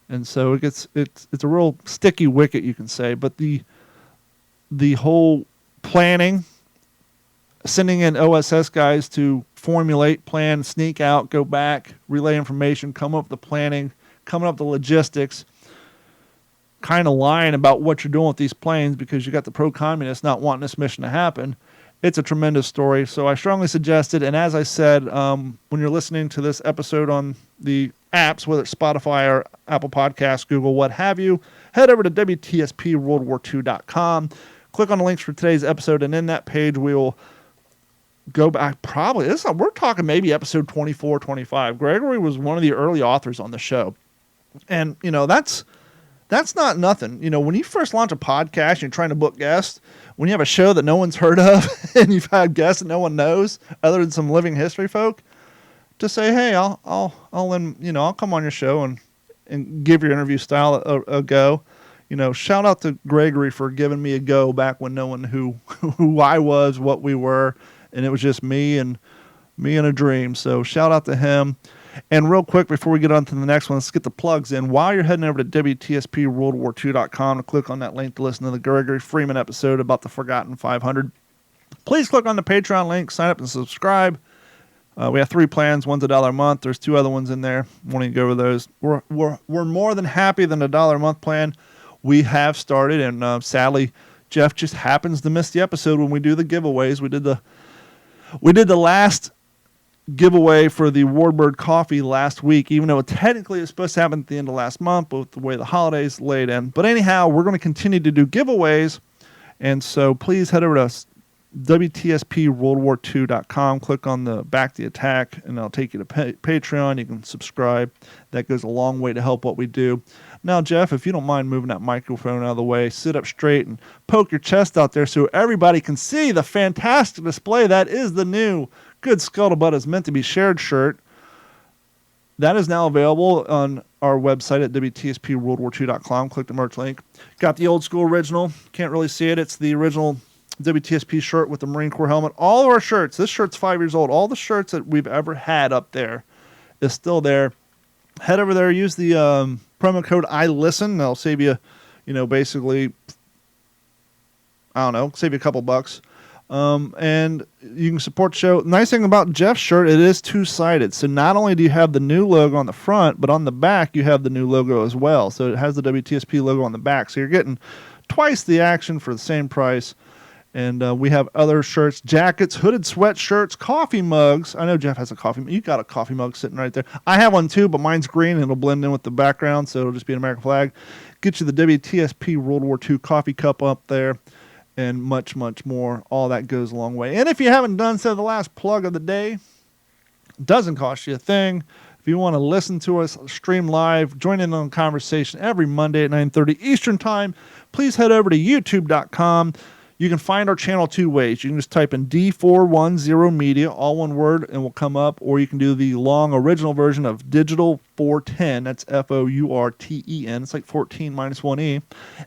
And so it's a real sticky wicket, you can say. But the whole planning, sending in OSS guys to formulate, plan, sneak out, go back, relay information, come up with the planning, coming up with the logistics, kind of lying about what you're doing with these planes because you got the pro-communists not wanting this mission to happen. It's a tremendous story. So I strongly suggest it. And as I said, when you're listening to this episode on the apps, whether it's Spotify or Apple Podcasts, Google, what have you, head over to WTSPWorldWar2.com. Click on the links for today's episode, and in that page we will go back. We're talking maybe episode 24, 25. Gregory was one of the early authors on the show. And, that's not nothing. When you first launch a podcast and you're trying to book guests, when you have a show that no one's heard of and you've had guests that no one knows other than some living history folk, just say, hey, I'll come on your show and give your interview style a go. Shout out to Gregory for giving me a go back when no one knew who I was, what we were, and it was just me and a dream. So shout out to him. And real quick, before we get on to the next one, let's get the plugs in. While you're heading over to WTSPWorldWar2.com to click on that link to listen to the Gregory Freeman episode about the Forgotten 500, please click on the Patreon link, sign up and subscribe. We have 3 plans. One's $1 a month. There's 2 other ones in there. Want to go over those. We're more than happy than $1 a month plan. We have started, and sadly, Jeff just happens to miss the episode when we do the giveaways. We did the last giveaway for the Warbird coffee last week, even though technically it was supposed to happen at the end of last month, but with the way the holidays laid in. But anyhow, we're going to continue to do giveaways, and so please head over to WTSPWorldWar2.com, click on the Back the Attack, and I'll take you to Patreon. You can subscribe. That goes a long way to help what we do. Now, Jeff, if you don't mind moving that microphone out of the way, sit up straight and poke your chest out there so everybody can see the fantastic display that is the new Good Scuttlebutt is Meant to Be Shared shirt. That is now available on our website at WTSPWorldWar2.com. Click the merch link. Got the old school original. Can't really see it. It's the original WTSP shirt with the Marine Corps helmet. All of our shirts, this shirt's 5 years old. All the shirts that we've ever had up there is still there. Head over there, use the promo code ILISTEN. That'll save you, basically, save you a couple bucks. And you can support the show. Nice thing about Jeff's shirt, it is 2-sided. So not only do you have the new logo on the front, but on the back you have the new logo as well. So it has the WTSP logo on the back. So you're getting twice the action for the same price. And we have other shirts, jackets, hooded sweatshirts, coffee mugs. I know Jeff has a coffee mug. You got a coffee mug sitting right there. I have one too, but mine's green and it'll blend in with the background, so it'll just be an American flag. Get you the WTSP World War II coffee cup up there and much, much more. All that goes a long way. And if you haven't done so, the last plug of the day doesn't cost you a thing. If you want to listen to us stream live, join in on the conversation every Monday at 9:30 Eastern Time, please head over to YouTube.com. You can find our channel 2 ways. You can just type in D410 Media, all one word, and will come up. Or you can do the long original version of Digital 410. That's Fourten. It's like 14 minus 1E.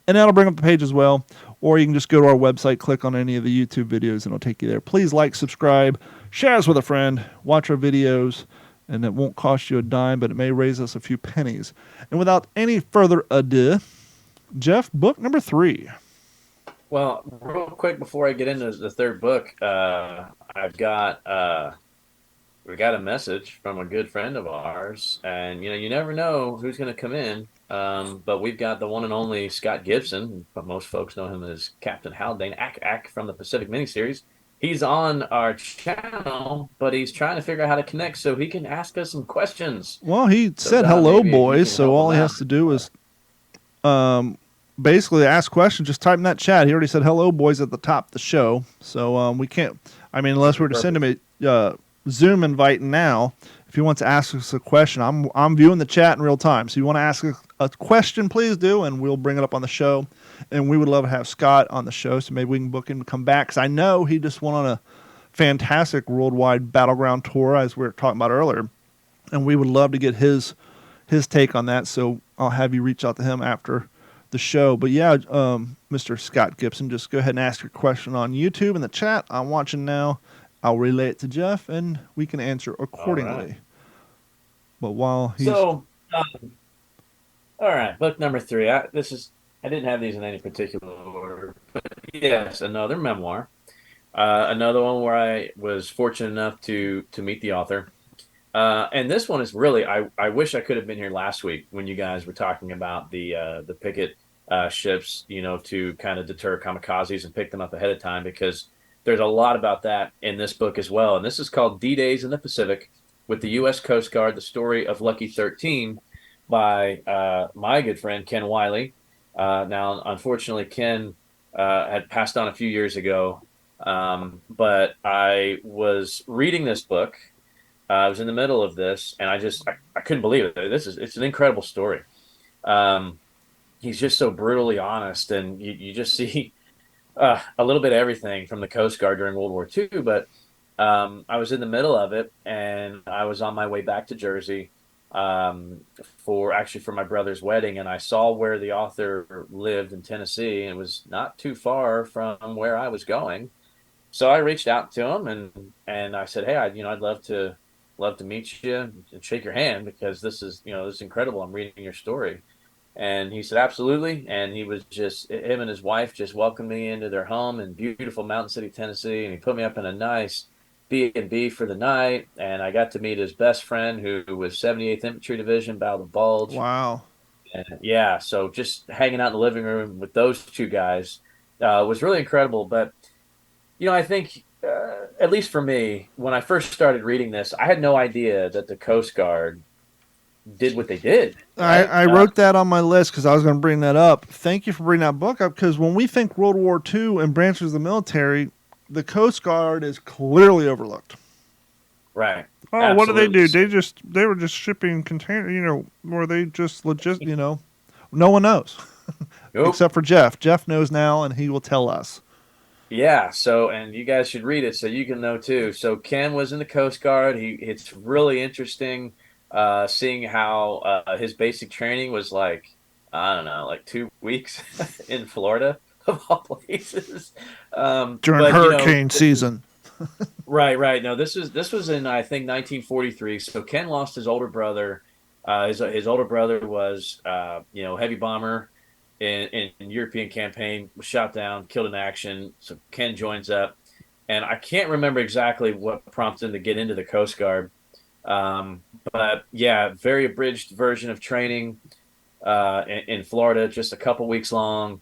And that'll bring up the page as well. Or you can just go to our website, click on any of the YouTube videos, and it'll take you there. Please like, subscribe, share us with a friend, watch our videos, and it won't cost you a dime, but it may raise us a few pennies. And without any further ado, Jeff, book number 3. Well, real quick before I get into the third book, we got a message from a good friend of ours, and you never know who's going to come in. But we've got the one and only Scott Gibson, but most folks know him as Captain Haldane Ack from the Pacific miniseries. He's on our channel, but he's trying to figure out how to connect so he can ask us some questions. Well, he said hello, boys, so all he has to do is basically ask questions. Just type in that chat. He already said hello, boys, at the top of the show. So we can't. I mean, unless we were to send him a Zoom invite now, if he wants to ask us a question, I'm viewing the chat in real time. So you want to ask a question, please do, and we'll bring it up on the show. And we would love to have Scott on the show, so maybe we can book him to come back. Because I know he just went on a fantastic worldwide battleground tour, as we were talking about earlier, and we would love to get his take on that. So I'll have you reach out to him after the show. But yeah, Mr. Scott Gibson, just go ahead and ask your question on YouTube in the chat. I'm watching now. I'll relay it to Jeff, and we can answer accordingly. Right. But while he's... So, all right, book number 3. I didn't have these in any particular order, but yes, another memoir. Another one where I was fortunate enough to meet the author. And this one is really, I wish I could have been here last week when you guys were talking about the picket ships, to kind of deter kamikazes and pick them up ahead of time, because there's a lot about that in this book as well. And this is called D-Days in the Pacific with the U.S. Coast Guard, the story of Lucky 13 by my good friend, Ken Wiley. Now, unfortunately, Ken had passed on a few years ago, but I was reading this book. I was in the middle of this, and I couldn't believe it. It's an incredible story. He's just so brutally honest, and you just see a little bit of everything from the Coast Guard during World War II. But I was in the middle of it, and I was on my way back to Jersey for my brother's wedding, and I saw where the author lived in Tennessee, and it was not too far from where I was going. So I reached out to him, and I said, "Hey, I'd love to meet you and shake your hand, because this is incredible. I'm reading your story." And he said, "Absolutely." And he was him and his wife just welcomed me into their home in beautiful Mountain City, Tennessee. And he put me up in a nice B&B for the night. And I got to meet his best friend, who was 78th Infantry Division, Battle of the Bulge. Wow. And yeah, so just hanging out in the living room with those two guys was really incredible. But, I think, at least for me, when I first started reading this, I had no idea that the Coast Guard did what they did. Right? I wrote that on my list because I was going to bring that up. Thank you for bringing that book up, because when we think World War II and branches of the military, the Coast Guard is clearly overlooked. Right. Oh, Absolutely. What did they do? They were just shipping containers, or they just no one knows. Nope. Except for Jeff. Jeff knows now, and he will tell us. Yeah, so, and you guys should read it so you can know too. So Ken was in the Coast Guard. It's really interesting seeing how his basic training was like 2 weeks in Florida, of all places. During hurricane season. Right. No, this was in, I think, 1943. So Ken lost his older brother. His older brother was heavy bomber in European campaign, was shot down, killed in action. So Ken joins up, and I can't remember exactly what prompted him to get into the Coast Guard. But yeah, very abridged version of training in Florida, just a couple weeks long.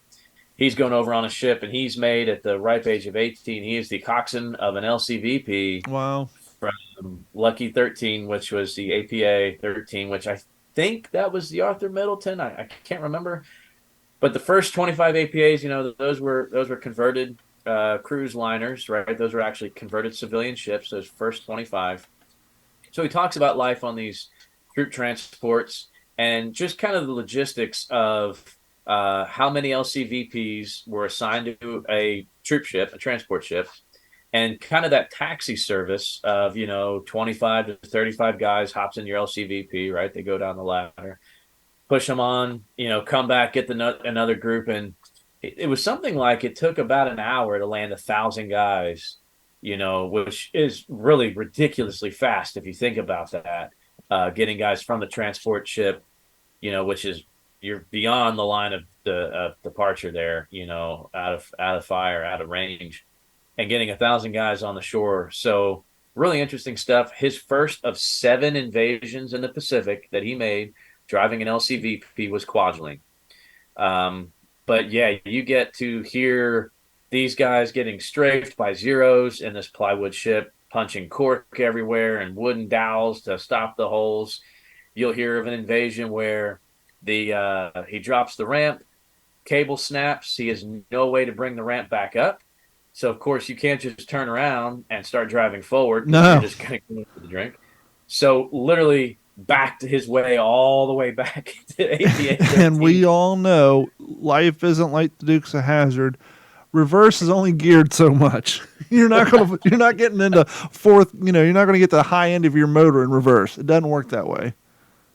He's going over on a ship, and he's made at the ripe age of 18. He is the coxswain of an LCVP. Wow. From Lucky 13, which was the APA 13, which I think that was the Arthur Middleton. I can't remember. But the first 25 APAs, those were converted cruise liners, right? Those were actually converted civilian ships, those first 25. So he talks about life on these troop transports and just kind of the logistics of how many LCVPs were assigned to a troop ship, a transport ship, and kind of that taxi service of, 25 to 35 guys hops in your LCVP, right? They go down the ladder, push them on, come back, get another group. And it was something like it took about an hour to land 1,000 guys, which is really ridiculously fast if you think about that. Getting guys from the transport ship, which is, you're beyond the line of departure there, out of fire, out of range, and getting 1,000 guys on the shore. So really interesting stuff. His first of 7 invasions in the Pacific that he made driving an LCVP was Kwajalein. But yeah, you get to hear these guys getting strafed by Zeros in this plywood ship, punching cork everywhere and wooden dowels to stop the holes. You'll hear of an invasion where he drops the ramp, cable snaps. He has no way to bring the ramp back up. So of course you can't just turn around and start driving forward because you're No. just going to go for the drink. So literally backed his way all the way back to APA And 13. we all know life isn't like the Dukes of Hazzard. Reverse is only geared so much. You're not getting into fourth, you're not gonna get the high end of your motor in reverse. It doesn't work that way.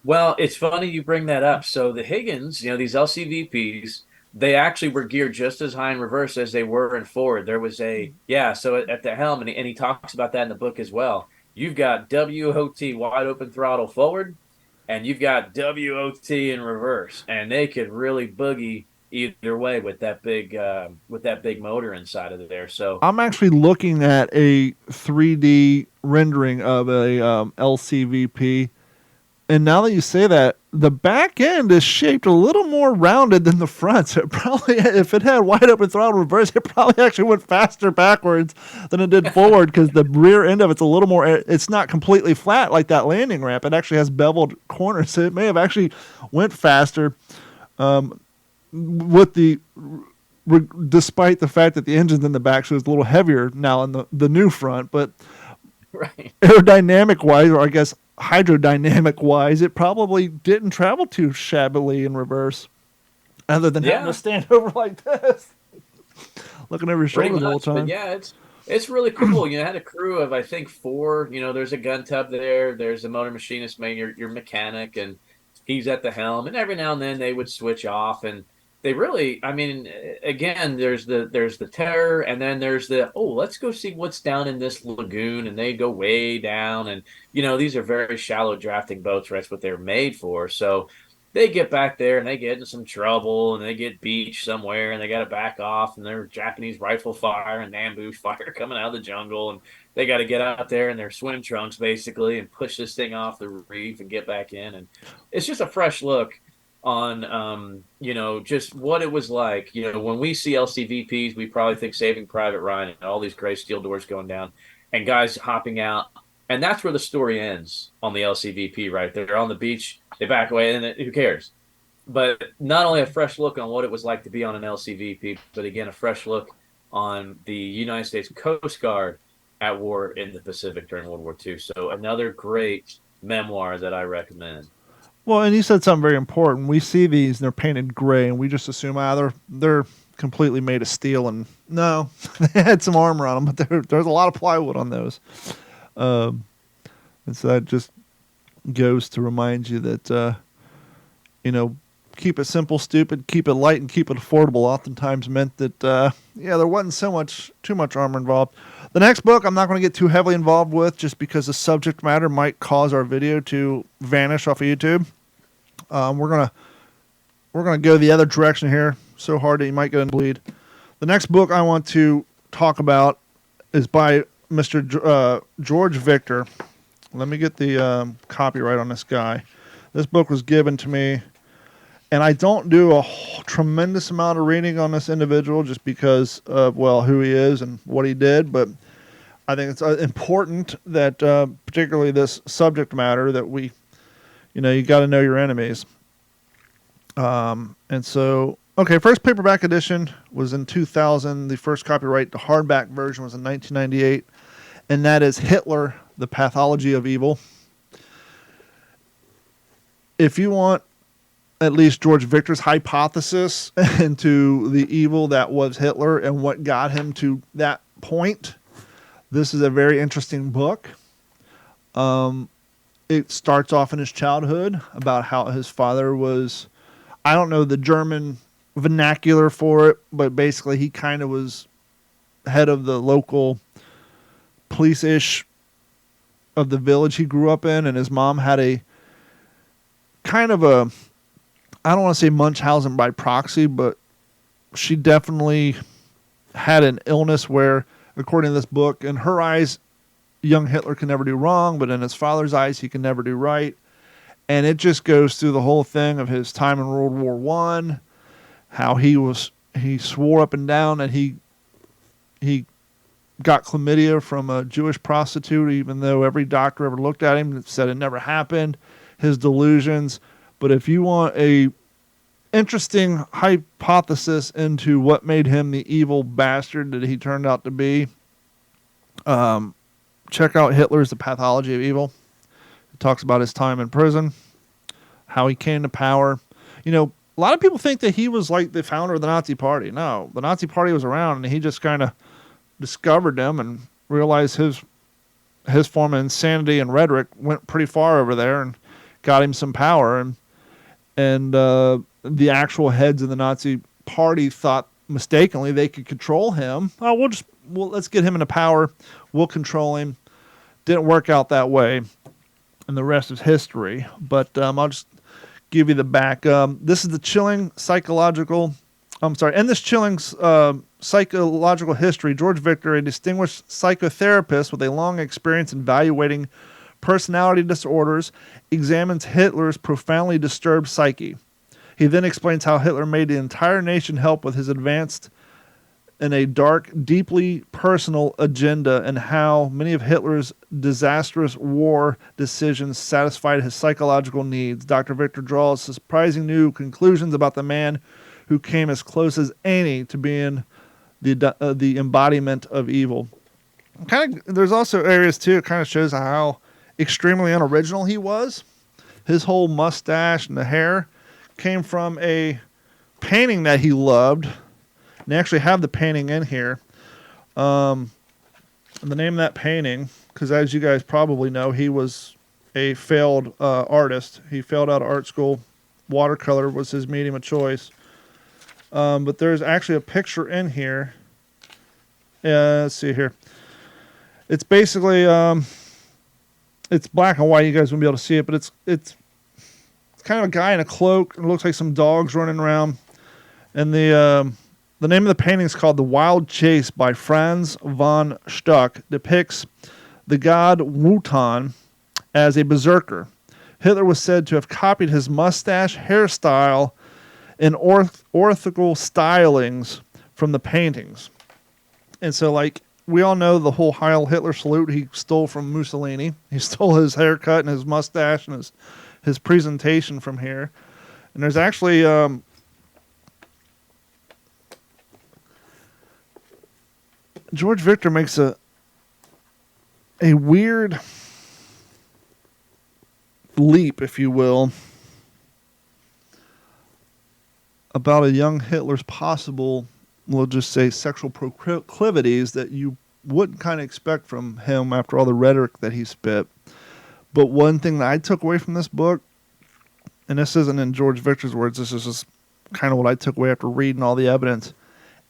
Well, it's funny you bring that up. So the Higgins, these LCVPs, they actually were geared just as high in reverse as they were in forward. There was so at the helm, and he talks about that in the book as well. You've got WOT, wide open throttle forward, and you've got WOT in reverse, and they could really boogie either way with that big motor inside of there. So I'm actually looking at a 3D rendering of a LCVP. And now that you say that, the back end is shaped a little more rounded than the front. So it probably, if it had wide open throttle reverse, it probably actually went faster backwards than it did forward because the rear end of it's a little more, it's not completely flat like that landing ramp. It actually has beveled corners. So it may have actually went faster despite the fact that the engine's in the back, so it's a little heavier now in the new front. But right. aerodynamic wise, or I guess hydrodynamic wise, it probably didn't travel too shabbily in reverse, other than having to stand over like this, looking over your shoulder the whole time. But yeah, it's really cool. I had a crew of I think 4. There's a gun tub there. There's a motor machinist, your mechanic, and he's at the helm. And every now and then they would switch off, and they really, again, there's the terror, and then there's let's go see what's down in this lagoon, and they go way down, and these are very shallow drafting boats, right? That's what they're made for. So they get back there and they get into some trouble, and they get beached somewhere, and they got to back off, and there's Japanese rifle fire and ambush fire coming out of the jungle, and they got to get out there in their swim trunks basically and push this thing off the reef and get back in, and it's just a fresh look on just what it was like. When we see LCVPs, we probably think Saving Private Ryan and all these gray steel doors going down and guys hopping out, and that's where the story ends on the LCVP. Right, they're on the beach, they back away, and who cares? But not only a fresh look on what it was like to be on an LCVP, but again a fresh look on the United States Coast Guard at war in the Pacific during World War II. So another great memoir that I recommend. Well, and you said something very important. We see these, and they're painted gray, and we just assume they're completely made of steel. And no, they had some armor on them, but there's a lot of plywood on those. And so that just goes to remind you that, keep it simple, stupid, keep it light, and keep it affordable oftentimes meant that, there wasn't too much armor involved. The next book I'm not going to get too heavily involved with just because the subject matter might cause our video to vanish off of YouTube. We're gonna go the other direction here so hard that you might get in the bleed. The next book I want to talk about is by Mr. George Victor. Let me get the copyright on this guy. This book was given to me, and I don't do a tremendous amount of reading on this individual just because of, who he is and what he did, but I think it's important that, particularly this subject matter, that we, you got to know your enemies. And so, first paperback edition was in 2000. The first copyright, the hardback version, was in 1998, and that is Hitler, The Pathology of Evil. If you want at least George Victor's hypothesis into the evil that was Hitler and what got him to that point, this is a very interesting book. It starts off in his childhood about how his father was, I don't know the German vernacular for it, but basically he kind of was head of the local police-ish of the village he grew up in, and his mom had a kind of a, I don't want to say Munchausen by proxy, but she definitely had an illness where, according to this book, in her eyes, young Hitler can never do wrong, but in his father's eyes, he can never do right. And it just goes through the whole thing of his time in World War I, how he swore up and down that he got chlamydia from a Jewish prostitute, even though every doctor ever looked at him and said it never happened, his delusions. But if you want a interesting hypothesis into what made him the evil bastard that he turned out to be. Check out Hitler's The Pathology of Evil. It talks about his time in prison, how he came to power. You know, a lot of people think that he was like the founder of the Nazi Party. No, the Nazi Party was around, and he just kind of discovered them and realized his form of insanity and rhetoric went pretty far over there and got him some power. And the actual heads of the Nazi Party thought mistakenly they could control him. Oh, let's get him into power. We'll control him. Didn't work out that way, and the rest is history. But I'll just give you the back. This is the chilling psychological. In this chilling psychological history, George Victor, a distinguished psychotherapist with a long experience in evaluating personality disorders, examines Hitler's profoundly disturbed psyche. He then explains how Hitler made the entire nation help with his advanced in a dark, deeply personal agenda, and how many of Hitler's disastrous war decisions satisfied his psychological needs. Dr. Victor draws surprising new conclusions about the man who came as close as any to being the embodiment of evil. There's also areas too. It kind of shows how extremely unoriginal he was. His whole mustache and the hair came from a painting that he loved. And they actually have the painting in here. The name of that painting, because as you guys probably know, he was a failed artist. He failed out of art school. Watercolor was his medium of choice. But there's actually a picture in here. Let's see here. It's basically it's black and white. You guys won't be able to see it, but it's kind of a guy in a cloak. It looks like some dogs running around. And the name of the painting is called The Wild Chase by Franz von Stuck. Depicts the god Wotan as a berserker. Hitler was said to have copied his mustache, hairstyle, and orthogonal stylings from the paintings. And so, like, we all know the whole Heil Hitler salute he stole from Mussolini. He stole his haircut and his mustache and his presentation from here. And there's actually George Victor makes a weird leap, if you will, about a young Hitler's possible, we'll just say, sexual proclivities that you wouldn't kind of expect from him after all the rhetoric that he spit. But one thing that I took away from this book, and this isn't in George Victor's words, this is just kind of what I took away after reading all the evidence.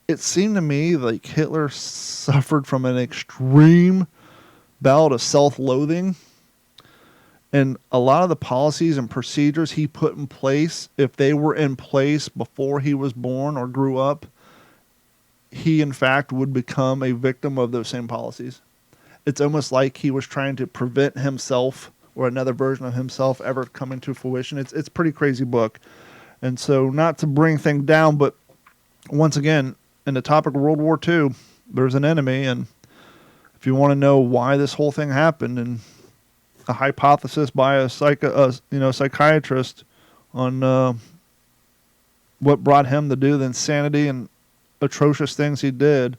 It seemed to me like Hitler suffered from an extreme bout of self-loathing. And a lot of the policies and procedures he put in place, if they were in place before he was born or grew up, he in fact would become a victim of those same policies. It's almost like he was trying to prevent himself or another version of himself ever coming to fruition. It's a pretty crazy book. And so, not to bring things down, but once again, in the topic of World War II, there's an enemy, and if you want to know why this whole thing happened, and a hypothesis by a psychiatrist on what brought him to do the insanity and atrocious things he did,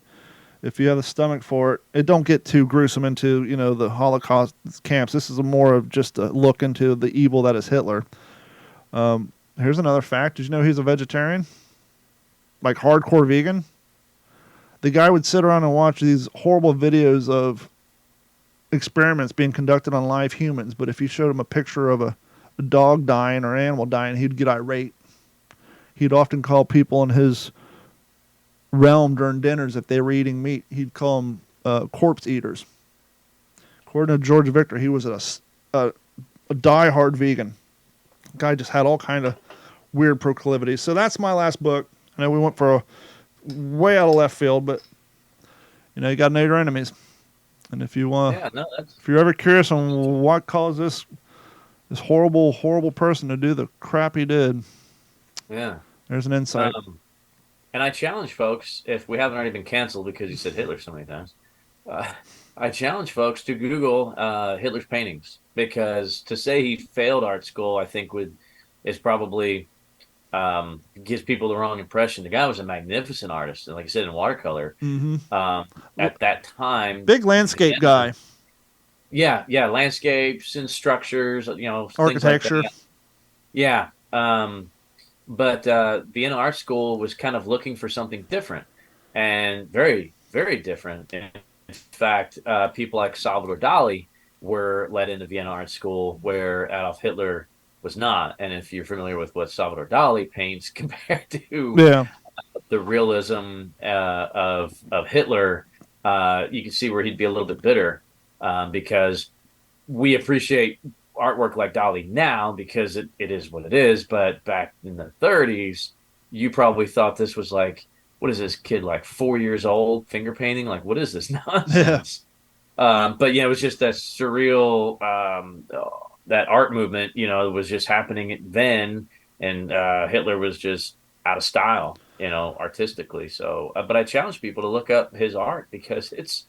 if you have the stomach for it, it don't get too gruesome into the Holocaust camps. This is more of just a look into the evil that is Hitler. Here's another fact. Did you know he's a vegetarian? Like hardcore vegan? The guy would sit around and watch these horrible videos of experiments being conducted on live humans, but if you showed him a picture of a dog dying or animal dying, he'd get irate. He'd often call people in his realm during dinners, if they were eating meat, he'd call them corpse eaters. According to George Victor, he was a die-hard vegan. The guy just had all kind of weird proclivities. So that's my last book. I know we went for a way out of left field, but you got to know your enemies. And if you if you're ever curious on what caused this horrible, horrible person to do the crap he did, there's an insight. And I challenge folks, if we haven't already been canceled because you said Hitler so many times, I challenge folks to Google Hitler's paintings, because to say he failed art school, I think is probably gives people the wrong impression. The guy was a magnificent artist, and like I said, in watercolor. Mm-hmm. At that time, Big landscape guy. Yeah, landscapes and structures, things like Architecture. that. Yeah. But Vienna Art School was kind of looking for something different, and very, very different. In fact, people like Salvador Dali were let into Vienna Art School, where Adolf Hitler was not. And if you're familiar with what Salvador Dali paints compared to Yeah. the realism of Hitler, you can see where he'd be a little bit bitter, because we appreciate artwork like Dali now because it is what it is. But back in the 30s, you probably thought this was like, what is this kid, like 4 years old, finger painting? Like, what is this nonsense? But yeah, it was just that surreal, that art movement, was just happening then. And Hitler was just out of style, artistically. So, but I challenge people to look up his art because it's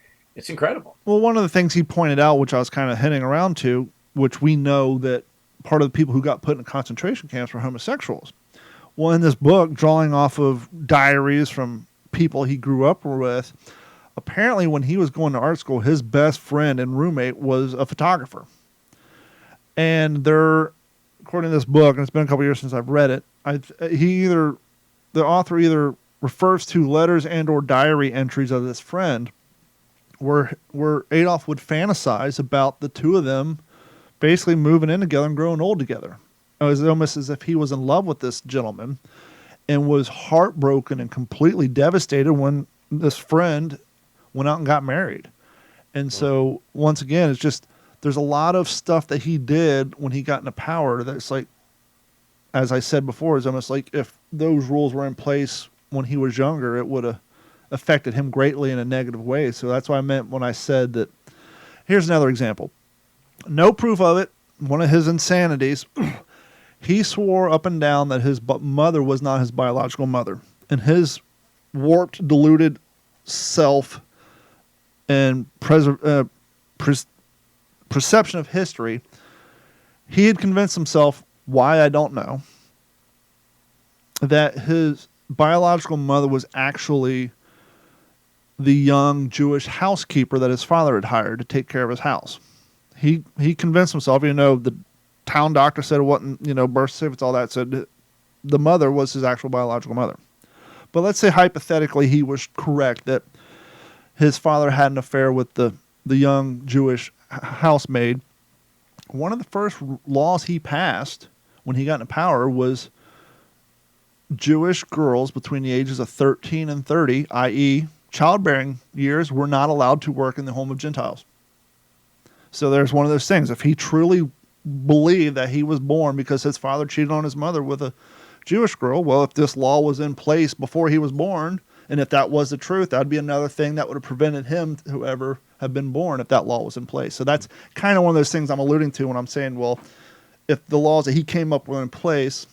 incredible. Well, one of the things he pointed out, which I was kind of hinting around to, which we know that part of the people who got put in concentration camps were homosexuals. Well, in this book, drawing off of diaries from people he grew up with, apparently when he was going to art school, his best friend and roommate was a photographer. And according to this book, and it's been a couple years since I've read it, the author either refers to letters and or diary entries of this friend where Adolf would fantasize about the two of them basically moving in together and growing old together. It was almost as if he was in love with this gentleman and was heartbroken and completely devastated when this friend went out and got married. And so, once again, it's just, there's a lot of stuff that he did when he got into power that's like, as I said before, it's almost like if those rules were in place when he was younger, it would have affected him greatly in a negative way. So that's what I meant when I said that. Here's another example. No proof of it. One of his insanities, he swore up and down that his mother was not his biological mother. And his warped, deluded self and perception of history, he had convinced himself, why I don't know, that his biological mother was actually the young Jewish housekeeper that his father had hired to take care of his house. He convinced himself, the town doctor said it wasn't, birth certificates, all that said the mother was his actual biological mother. But let's say hypothetically he was correct that his father had an affair with the young Jewish housemaid. One of the first laws he passed when he got into power was Jewish girls between the ages of 13 and 30, i.e., childbearing years, were not allowed to work in the home of Gentiles. So there's one of those things. If he truly believed that he was born because his father cheated on his mother with a Jewish girl, well, if this law was in place before he was born, and if that was the truth, that would be another thing that would have prevented him to ever have been born if that law was in place. So that's kind of one of those things I'm alluding to when I'm saying, well, if the laws that he came up with in place.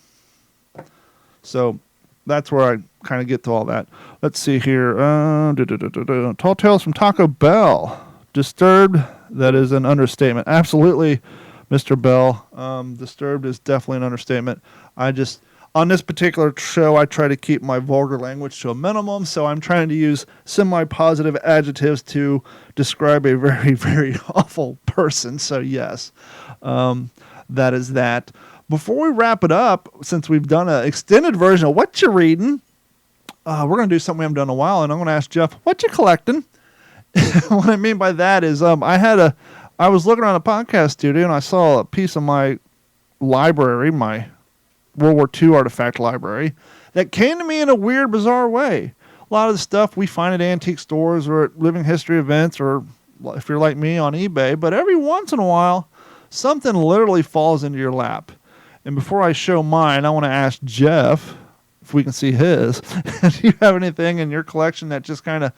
So that's where I kind of get to all that. Let's see here. Tall Tales from Taco Bell. Disturbed, that is an understatement. Absolutely, Mr. Bell. Disturbed is definitely an understatement. On this particular show, I try to keep my vulgar language to a minimum, so I'm trying to use semi-positive adjectives to describe a very, very awful person. So yes, that is that. Before we wrap it up, since we've done an extended version of What You Reading, we're going to do something we haven't done in a while, and I'm going to ask Jeff, what you collecting? What I mean by that is I was looking around a podcast studio, and I saw a piece of my library, my World War II artifact library, that came to me in a weird, bizarre way. A lot of the stuff we find at antique stores or at living history events, or if you're like me, on eBay, but every once in a while, something literally falls into your lap. And before I show mine, I want to ask Jeff if we can see his. Do you have anything in your collection that just kind of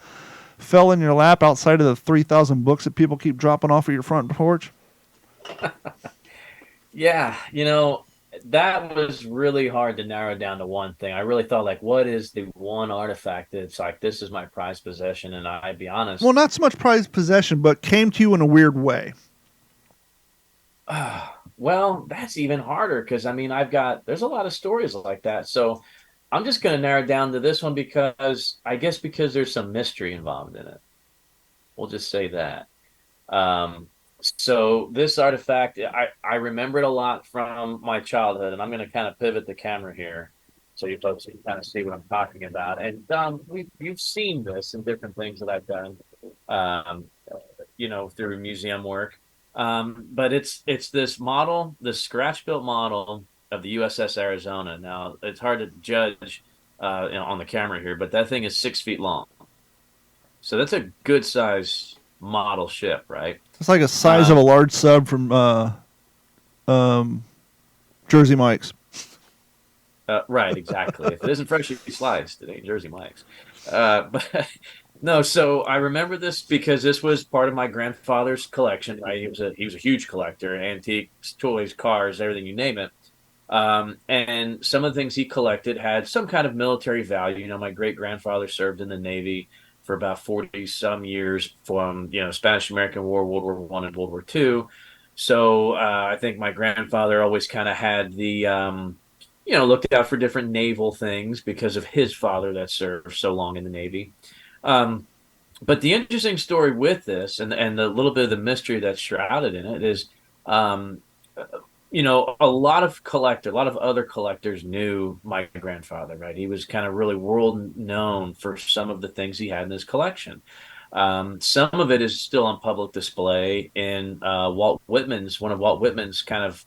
fell in your lap outside of the 3,000 books that people keep dropping off of your front porch? Yeah, that was really hard to narrow down to one thing. I really thought, like, what is the one artifact that's like, this is my prized possession? And I'd be honest. Well, not so much prized possession, but came to you in a weird way. Well, that's even harder because I mean, there's a lot of stories like that. So I'm just going to narrow it down to this one because I guess because there's some mystery involved in it. We'll just say that. Um, so this artifact, I remember it a lot from my childhood, and I'm going to kind of pivot the camera here so you folks can kind of see what I'm talking about. And you've seen this in different things that I've done, um, through museum work. But it's this model, this scratch built model of the USS Arizona. Now it's hard to judge on the camera here, but that thing is 6 feet long. So that's a good size model ship, right? It's like a size of a large sub from um, Jersey Mike's. Right, exactly. If it isn't freshly sliced, it ain't Jersey Mike's. But no, so I remember this because this was part of my grandfather's collection. Right, he was a huge collector, antiques, toys, cars, everything you name it. And some of the things he collected had some kind of military value. My great grandfather served in the Navy for about 40 some years from Spanish American War, World War One, and World War Two. So I think my grandfather always kind of had the looked out for different naval things because of his father that served so long in the Navy. Um, but the interesting story with this and the little bit of the mystery that's shrouded in it is, um, a lot of other collectors knew my grandfather, right? He was kind of really world known for some of the things he had in his collection. Some of it is still on public display in one of Walt Whitman's kind of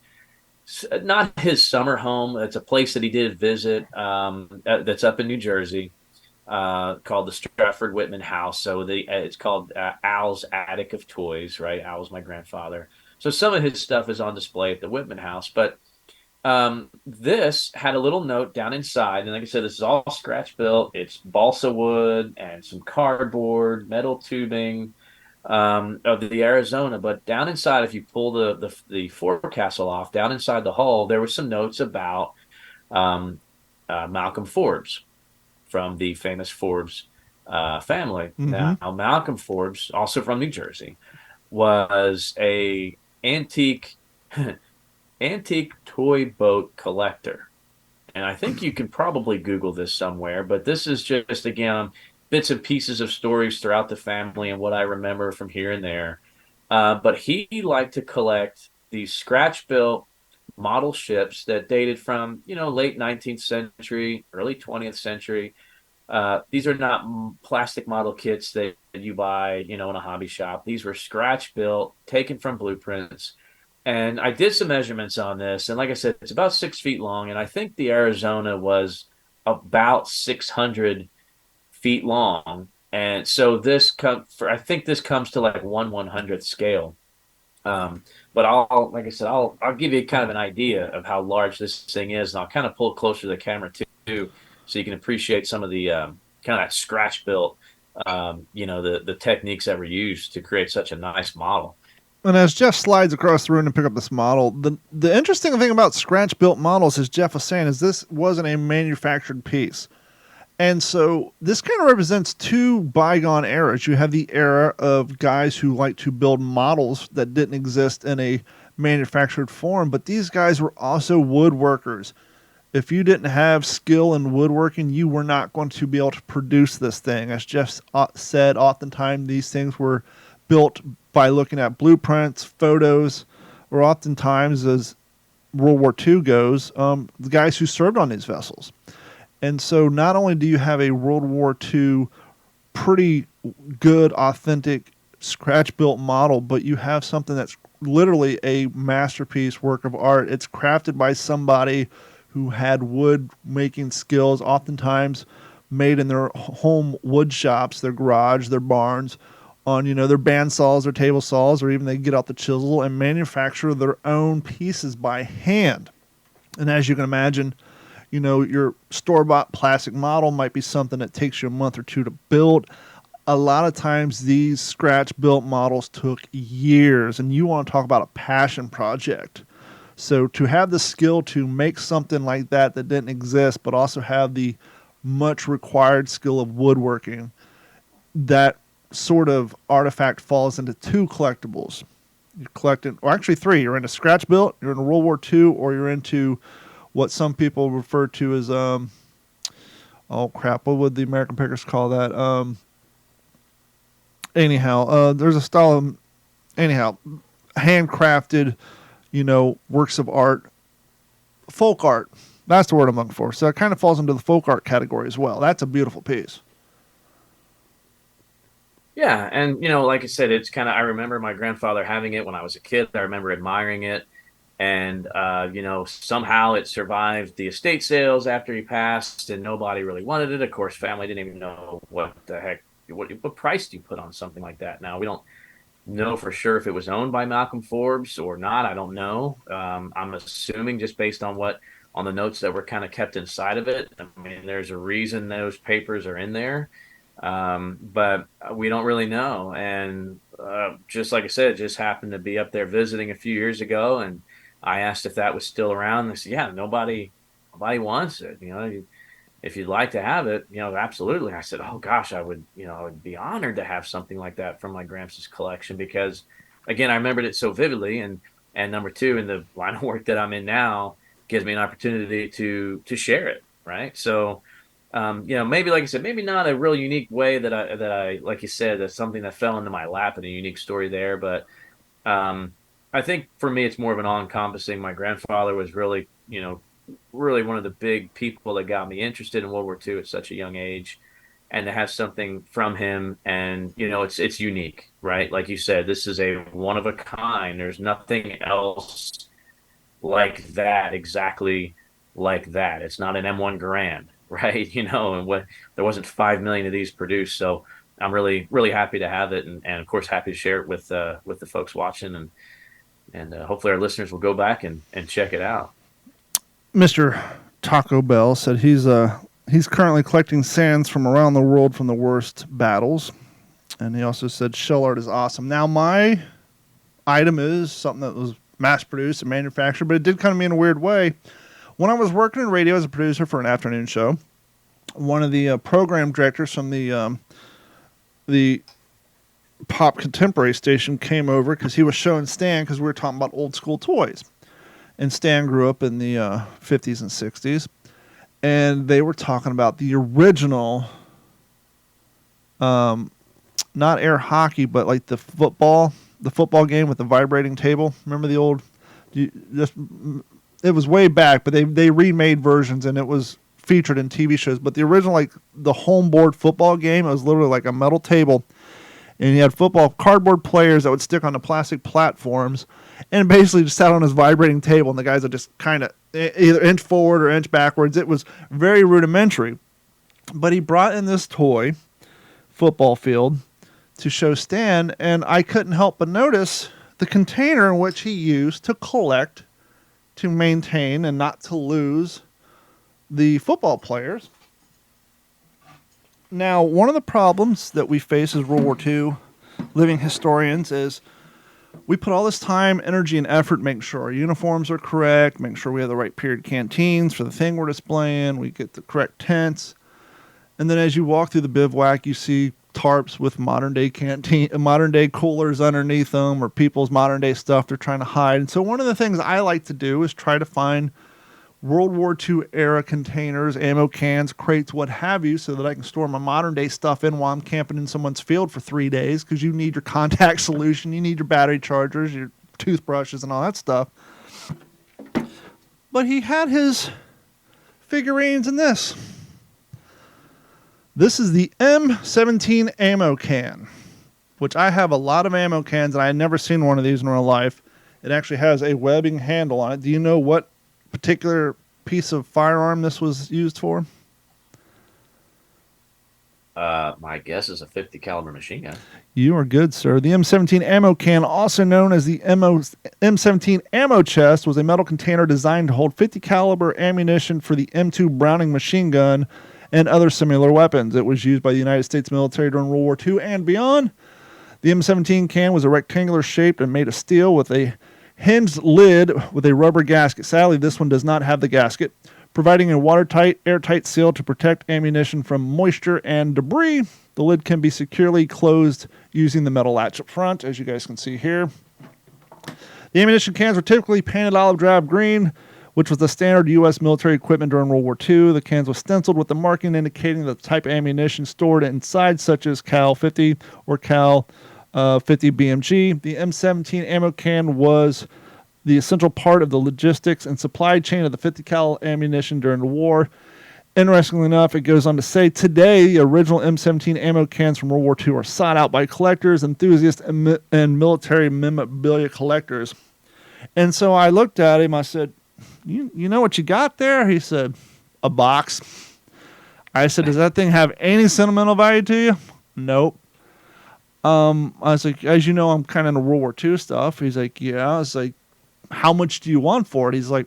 not his summer home. It's a place that he did visit that's up in New Jersey called the Stratford Whitman House. So it's called Al's Attic of Toys, right? Al's my grandfather. So some of his stuff is on display at the Whitman House, but this had a little note down inside, and like I said, this is all scratch built. It's balsa wood and some cardboard, metal tubing of the Arizona. But down inside, if you pull the forecastle off, down inside the hull, there were some notes about um, Malcolm Forbes from the famous Forbes family. Mm-hmm. Now, Malcolm Forbes, also from New Jersey, was a antique antique toy boat collector. And I think you can probably Google this somewhere, but this is just, again, bits and pieces of stories throughout the family and what I remember from here and there. But he liked to collect these scratch built model ships that dated from, late 19th century, early 20th century. These are not plastic model kits that you buy, in a hobby shop. These were scratch built, taken from blueprints. And I did some measurements on this, and like I said, it's about 6 feet long, and I think the Arizona was about 600 feet long. And so I think this comes to like 1/100th scale. But like I said, I'll give you kind of an idea of how large this thing is, and I'll kind of pull it closer to the camera too, so you can appreciate some of the kind of that scratch built, the techniques that were used to create such a nice model. And as Jeff slides across the room to pick up this model, the interesting thing about scratch built models, as Jeff was saying, is this wasn't a manufactured piece. And so this kind of represents two bygone eras. You have the era of guys who like to build models that didn't exist in a manufactured form, but these guys were also woodworkers. If you didn't have skill in woodworking, you were not going to be able to produce this thing. As Jeff said, oftentimes these things were built by looking at blueprints, photos, or oftentimes, as World War II goes, the guys who served on these vessels. And so not only do you have a World War II pretty good, authentic, scratch-built model, but you have something that's literally a masterpiece work of art. It's crafted by somebody who had wood-making skills, oftentimes made in their home wood shops, their garage, their barns, on their band saws or table saws, or even they get out the chisel and manufacture their own pieces by hand. And as you can imagine, your store-bought plastic model might be something that takes you a month or two to build. A lot of times these scratch-built models took years, and you want to talk about a passion project. So to have the skill to make something like that didn't exist, but also have the much required skill of woodworking, that sort of artifact falls into two collectibles. You're collecting, or actually three. You're into scratch built, you're into World War II, or you're into what some people refer to as, oh crap, what would the American pickers call that? There's a style of, handcrafted, works of art, folk art. That's the word I'm looking for. So it kind of falls into the folk art category as well. That's a beautiful piece. Yeah, and like I said, it's kind of, I remember my grandfather having it when I was a kid. I remember admiring it, and somehow it survived the estate sales after he passed, and nobody really wanted it. Of course, family didn't even know what the heck, what price do you put on something like that. Now we don't know for sure if it was owned by Malcolm Forbes or not. I don't know. I'm assuming just based on the notes that were kind of kept inside of it. I mean, there's a reason those papers are in there. But we don't really know. And just like I said, just happened to be up there visiting a few years ago, and I asked if that was still around. They said, "Yeah, nobody wants it. If you'd like to have it, absolutely." I said, "Oh gosh, I would be honored to have something like that from my Gramps' collection, because again, I remembered it so vividly, and number two, in the line of work that I'm in now, gives me an opportunity to share it, right? So." Maybe, like I said, maybe not a real unique way that I, like you said, that's something that fell into my lap and a unique story there. But I think for me, it's more of an all-encompassing. My grandfather was really, really one of the big people that got me interested in World War II at such a young age, and to have something from him, and it's unique, right? Like you said, this is a one of a kind. There's nothing else like that, exactly like that. It's not an M1 Garand. Right, and there wasn't 5 million of these produced, so I'm really, really happy to have it, and of course happy to share it with the folks watching, and hopefully our listeners will go back and check it out. Mr. Taco Bell said he's currently collecting sands from around the world from the worst battles, and he also said shell art is awesome. Now my item is something that was mass produced and manufactured, but it did come to me in a weird way. When I was working in radio as a producer for an afternoon show, one of the program directors from the pop contemporary station came over because he was showing Stan, because we were talking about old school toys. And Stan grew up in the 50s and 60s. And they were talking about the original, not air hockey, but like the football game with the vibrating table. Remember the old... It was way back, but they remade versions, and it was featured in TV shows. But the original, like the home board football game, it was literally like a metal table, and you had football cardboard players that would stick on the plastic platforms, and basically just sat on his vibrating table, and the guys would just kind of either inch forward or inch backwards. It was very rudimentary. But he brought in this toy football field to show Stan, and I couldn't help but notice the container in which he used to collect, to maintain, and not to lose the football players. Now, one of the problems that we face as World War II living historians is we put all this time, energy, and effort making sure our uniforms are correct, making sure we have the right period canteens for the thing we're displaying, we get the correct tents. And then as you walk through the bivouac, you see tarps with modern day coolers underneath them, or people's modern day stuff they're trying to hide. And so one of the things I like to do is try to find World War II era containers, ammo cans, crates, what have you, so that I can store my modern day stuff in while I'm camping in someone's field for 3 days, because you need your contact solution, you need your battery chargers, your toothbrushes, and all that stuff. But he had his figurines in this. This is the M17 ammo can, which I have a lot of ammo cans, and I had never seen one of these in real life. It actually has a webbing handle on it. Do you know what particular piece of firearm this was used for? My guess is a 50 caliber machine gun. You are good, sir. The M17 ammo can, also known as the M17 ammo chest, was a metal container designed to hold 50 caliber ammunition for the M2 Browning machine gun and other similar weapons. It was used by the United States military during World War II and beyond. The M17 can was a rectangular shaped and made of steel with a hinged lid with a rubber gasket. Sadly, this one does not have the gasket, providing a watertight, airtight seal to protect ammunition from moisture and debris. The lid can be securely closed using the metal latch up front, as you guys can see here. The ammunition cans were typically painted olive drab green, which was the standard U.S. military equipment during World War II. The cans were stenciled with the marking indicating the type of ammunition stored inside, such as Cal 50 or Cal 50 BMG. The M17 ammo can was the essential part of the logistics and supply chain of the 50 cal ammunition during the war. Interestingly enough, it goes on to say, today, the original M17 ammo cans from World War II are sought out by collectors, enthusiasts, and military memorabilia collectors. And so I looked at him, I said, you know what you got there? He said, a box. I said, does that thing have any sentimental value to you? Nope. I was like, as you know, I'm kind of into World War II stuff. He's like, yeah. I was like, how much do you want for it? He's like,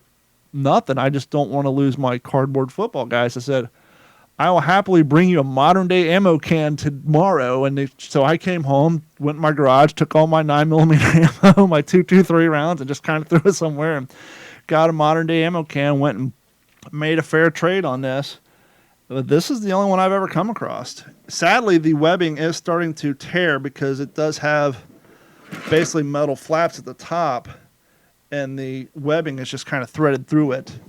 nothing. I just don't want to lose my cardboard football, guys. I said, I will happily bring you a modern day ammo can tomorrow. And so I came home, went in my garage, took all my 9mm ammo, my 223 rounds, and just kind of threw it somewhere and got a modern day ammo can, went and made a fair trade on this. But this is the only one I've ever come across. Sadly, the webbing is starting to tear because it does have basically metal flaps at the top, and the webbing is just kind of threaded through it,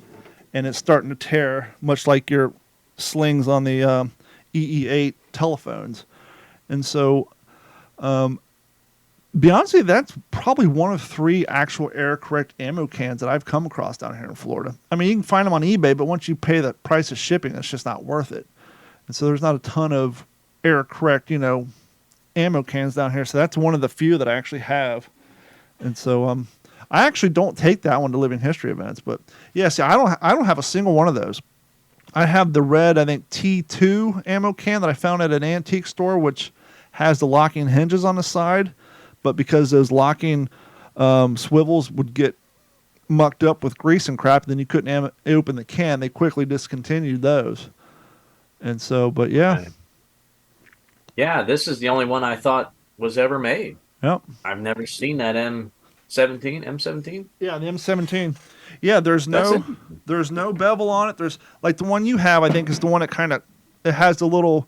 and it's starting to tear, much like your slings on the EE8 telephones. And so, be honest with you, that's probably one of 3 actual air correct ammo cans that I've come across down here in Florida. I mean, you can find them on eBay, but once you pay the price of shipping, it's just not worth it. And so there's not a ton of air correct, ammo cans down here. So that's one of the few that I actually have. And so, I actually don't take that one to Living History events, but yeah, see, I don't have a single one of those. I have the red, I think, T2 ammo can that I found at an antique store, which has the locking hinges on the side, but because those locking swivels would get mucked up with grease and crap, then you couldn't open the can. They quickly discontinued those. And so, but yeah. Yeah, this is the only one I thought was ever made. Yep. I've never seen that M17? Yeah, the M17. Yeah, there's no bevel on it. There's like the one you have, I think, is the one that it has the little,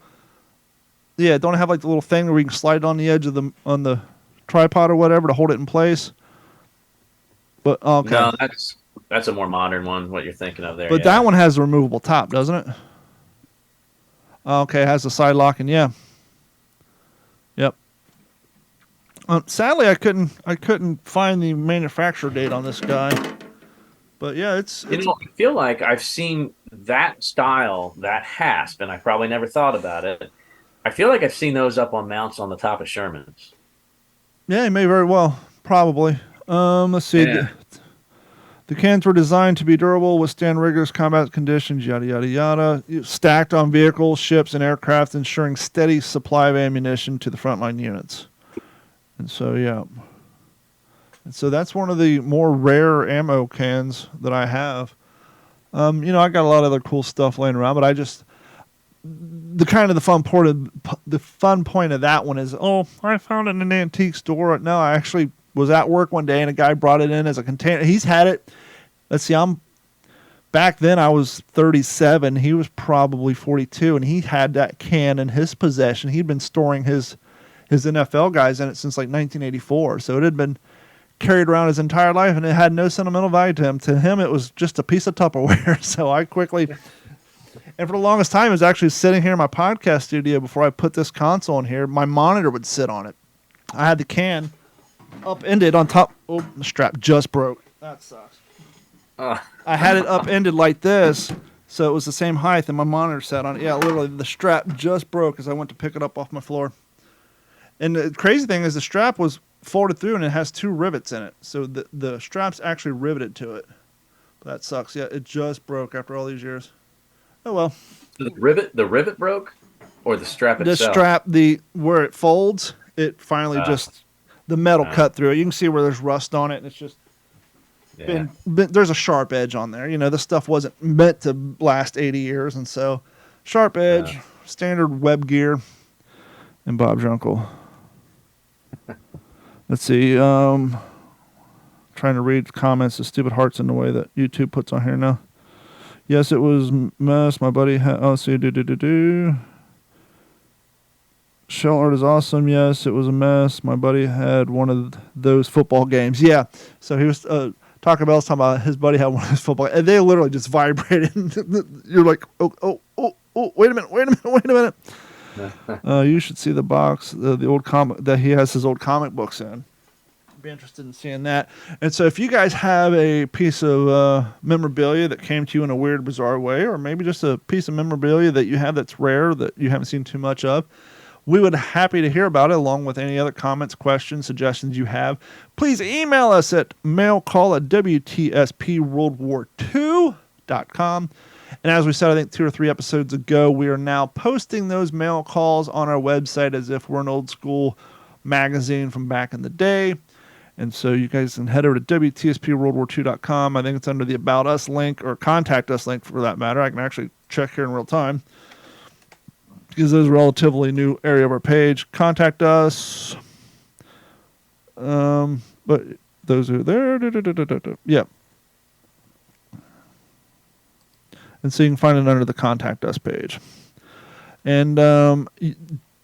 don't have like the little thing where you can slide it on the edge of on the tripod or whatever to hold it in place. But okay. No, that's a more modern one, what you're thinking of there. But that one has a removable top, doesn't it? Okay, it has the side locking, yeah. Yep. Sadly, I couldn't find the manufacturer date on this guy, but yeah, it's. I feel like I've seen that style, that hasp, and I probably never thought about it. I feel like I've seen those up on mounts on the top of Shermans. Yeah, you may very well, probably. Let's see. Yeah. The cans were designed to be durable, withstand rigorous combat conditions, yada, yada, yada. Stacked on vehicles, ships, and aircraft, ensuring steady supply of ammunition to the frontline units. And so, yeah. And so that's one of the more rare ammo cans that I have. I got a lot of other cool stuff laying around, but I just... the fun point of that one is, I found it in an antique store. No, I actually was at work one day and a guy brought it in as a container. He's had it. Let's see, back then I was 37. He was probably 42, and he had that can in his possession. He'd been storing his NFL guys in it since like 1984. So it had been carried around his entire life, and it had no sentimental value to him. To him, it was just a piece of Tupperware. So I quickly, and for the longest time, it was actually sitting here in my podcast studio before I put this console in here. My monitor would sit on it. I had the can upended on top. Oh, the strap just broke. That sucks. I had it upended like this, so it was the same height, and my monitor sat on it. Yeah, literally, the strap just broke as I went to pick it up off my floor. And the crazy thing is the strap was folded through, and it has 2 rivets in it. So the strap's actually riveted to it. But that sucks. Yeah, it just broke after all these years. Oh, well. So the rivet broke? Or the strap itself? The strap, where it folds, it finally the metal cut through it. You can see where there's rust on it, and it's just there's a sharp edge on there. This stuff wasn't meant to last 80 years, and so sharp edge, standard web gear, and Bob's your uncle. Let's see. Trying to read comments of stupid hearts in the way that YouTube puts on here now. Yes, it was mess. My buddy let's see. Shell art is awesome. Yes, it was a mess. My buddy had one of those football games. Yeah. So he was talking about his buddy had one of those football, and they literally just vibrated. You're like, oh, wait a minute. You should see the box, the old comic that he has his old comic books in. Be interested in seeing that. And so if you guys have a piece of memorabilia that came to you in a weird, bizarre way, or maybe just a piece of memorabilia that you have that's rare that you haven't seen too much of, we would be happy to hear about it, along with any other comments, questions, suggestions you have. Please email us at mailcall@WTSPWorldWar2.com. And as we said, I think 2 or 3 episodes ago, we are now posting those mail calls on our website as if we're an old school magazine from back in the day. And so you guys can head over to WTSPWorldWar2.com. I think it's under the About Us link, or Contact Us link for that matter. I can actually check here in real time, because there's a relatively new area of our page. Contact us. But those are there. Yeah. And so you can find it under the Contact Us page. And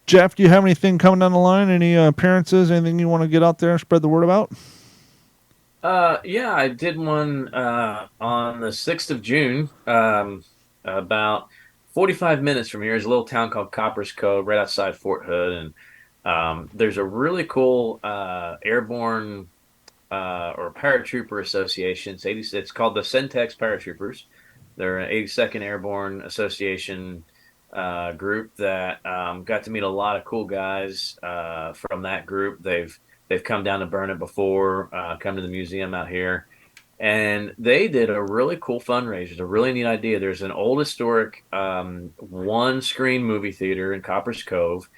Jeff, do you have anything coming down the line? Any appearances? Anything you want to get out there and spread the word about? Yeah, I did one on the 6th of June, about 45 minutes from here is a little town called Copper's Cove, right outside Fort Hood. And there's a really cool airborne or paratrooper association. It's called the Centex Paratroopers. They're an 82nd Airborne Association group that got to meet a lot of cool guys from that group. They've come down to Burnet before, come to the museum out here. And they did a really cool fundraiser. It's a really neat idea. There's an old historic one-screen movie theater in Copper's Cove,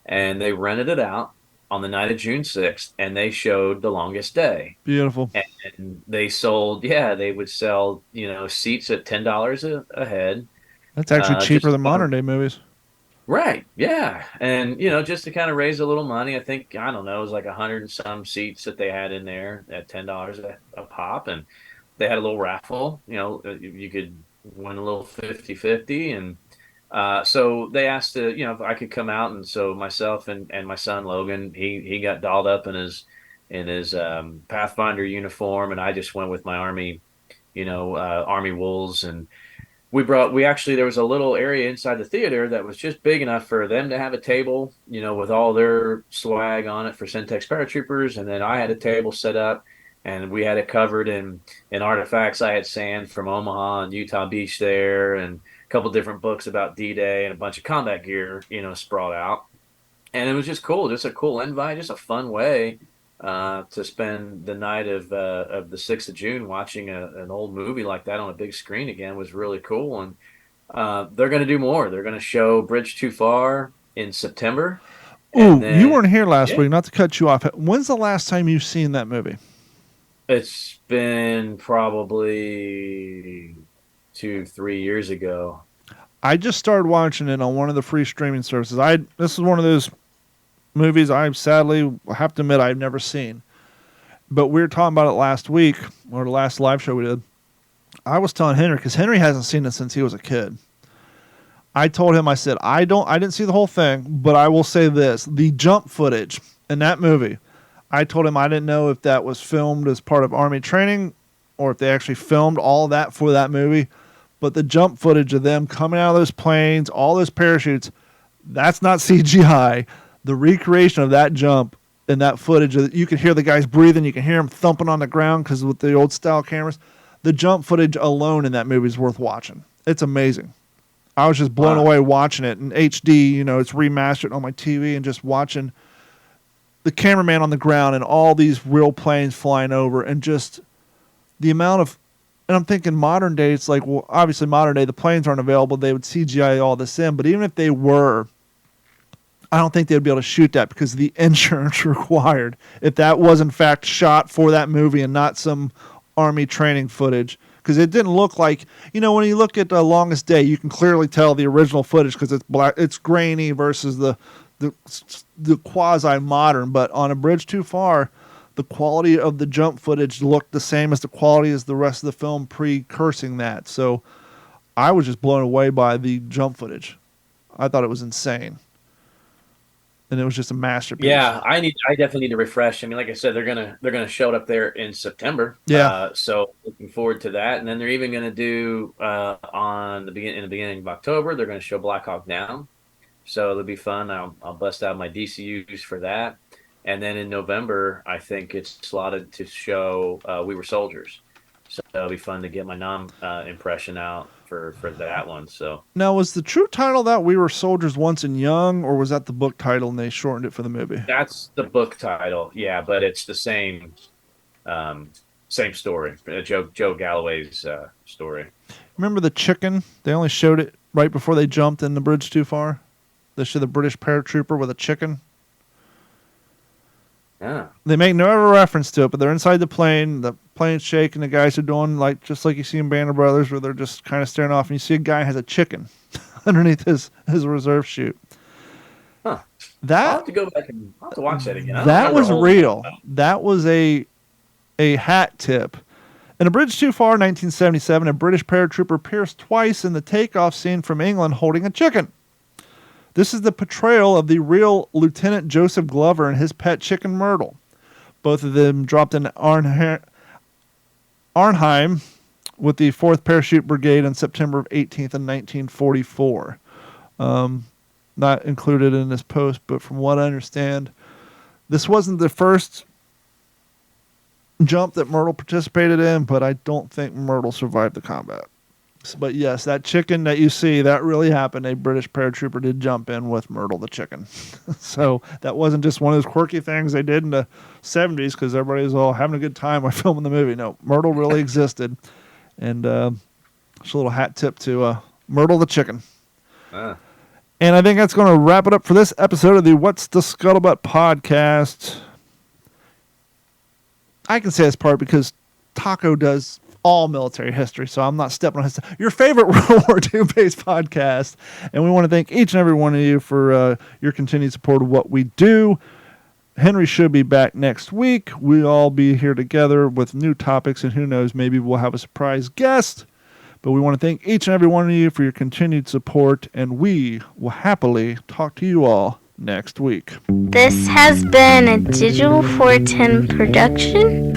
and they rented it out on the night of June 6th, and they showed The Longest Day. Beautiful. And they sold, they would sell, seats at $10 a head. That's actually cheaper than modern-day movies. Right, yeah. And, just to kind of raise a little money, I think, I don't know, it was like 100 and some seats that they had in there at $10 a pop. And they had a little raffle, you could win a little 50-50. And so they asked if I could come out. And so myself and my son, Logan, he got dolled up in his Pathfinder uniform. And I just went with my Army, Army wools. And there was a little area inside the theater that was just big enough for them to have a table, with all their swag on it for Centex Paratroopers. And then I had a table set up, and we had it covered in artifacts. I had sand from Omaha and Utah Beach there, and a couple different books about D-Day and a bunch of combat gear, sprawled out. And it was just cool, just a cool invite, just a fun way to spend the night of the 6th of June watching an old movie like that on a big screen again was really cool. And they're going to do more. They're going to show Bridge Too Far in September. Ooh, you weren't here last week, not to cut you off. When's the last time you've seen that movie? It's been probably 2-3 years ago. I just started watching it on one of the free streaming services. This is one of those movies I sadly have to admit I've never seen. But we were talking about it last week, or the last live show we did. I was telling Henry, because Henry hasn't seen it since he was a kid. I told him, I said, I didn't see the whole thing, but I will say this. The jump footage in that movie, I told him I didn't know if that was filmed as part of Army training or if they actually filmed all that for that movie. But the jump footage of them coming out of those planes, all those parachutes, that's not CGI. The recreation of that jump and that footage, you can hear the guys breathing, you can hear them thumping on the ground because with the old style cameras. The jump footage alone in that movie is worth watching. It's amazing. I was just blown away watching it in HD. It's remastered on my TV, and just watching the cameraman on the ground and all these real planes flying over, and just the amount of. And I'm thinking modern day, it's like, well, obviously modern day the planes aren't available. They would CGI all this in, but even if they were, I don't think they'd be able to shoot that because of the insurance required. If that was in fact shot for that movie and not some Army training footage, because it didn't look like, when you look at The Longest Day, you can clearly tell the original footage because it's black, it's grainy versus the quasi modern. But on A Bridge Too Far, the quality of the jump footage looked the same as the quality as the rest of the film precursing that. So I was just blown away by the jump footage. I thought it was insane. and it was just a masterpiece. Yeah, I definitely need to refresh. I mean, like I said, they're gonna show it up there in September. Yeah. So looking forward to that. And then they're even gonna do in the beginning of October, they're gonna show Black Hawk Down. So it'll be fun. I'll bust out my DCUs for that. And then in November, I think it's slotted to show We Were Soldiers. So it'll be fun to get my impression out for that one. So Now, was the true title that We Were Soldiers Once and Young, or was that the book title and they shortened it for the movie? that's the book title, yeah, but it's the same story, Joe Galloway's story. Remember the chicken? They only showed it right before they jumped in the bridge too far. They showed the British paratrooper with a chicken. Yeah. They make no ever reference to it, but they're inside the plane's shaking, the guys are doing just like you see in Band of Brothers, where they're just kind of staring off, and you see a guy has a chicken underneath his reserve chute. Huh. I'll That have to go back and I'll have to watch that again. that was real. That was a hat tip. In A Bridge Too Far, 1977, a British paratrooper appears twice in the takeoff scene from England holding a chicken. This is the portrayal of the real Lieutenant Joseph Glover and his pet chicken Myrtle. Both of them dropped in Arnheim with the 4th Parachute Brigade on September 18th in 1944. Not included in this post, but from what I understand, this wasn't the first jump that Myrtle participated in, but I don't think Myrtle survived the combat. But yes, that chicken that you see, that really happened. A British paratrooper did jump in with Myrtle the chicken. So that wasn't just one of those quirky things they did in the 70s because everybody was all having a good time while filming the movie. No, Myrtle really existed. And just a little hat tip to Myrtle the chicken. And I think that's going to wrap it up for this episode of the What's the Scuttlebutt podcast. I can say this part because Taco does all military history, so I'm not stepping on his... Your favorite World War II based podcast, and we want to thank each and every one of you for your continued support of what we do. Henry should be back next week. We'll all be here together with new topics, and who knows, maybe we'll have a surprise guest. But we want to thank each and every one of you for your continued support, and we will happily talk to you all next week. This has been a Digital 410 production.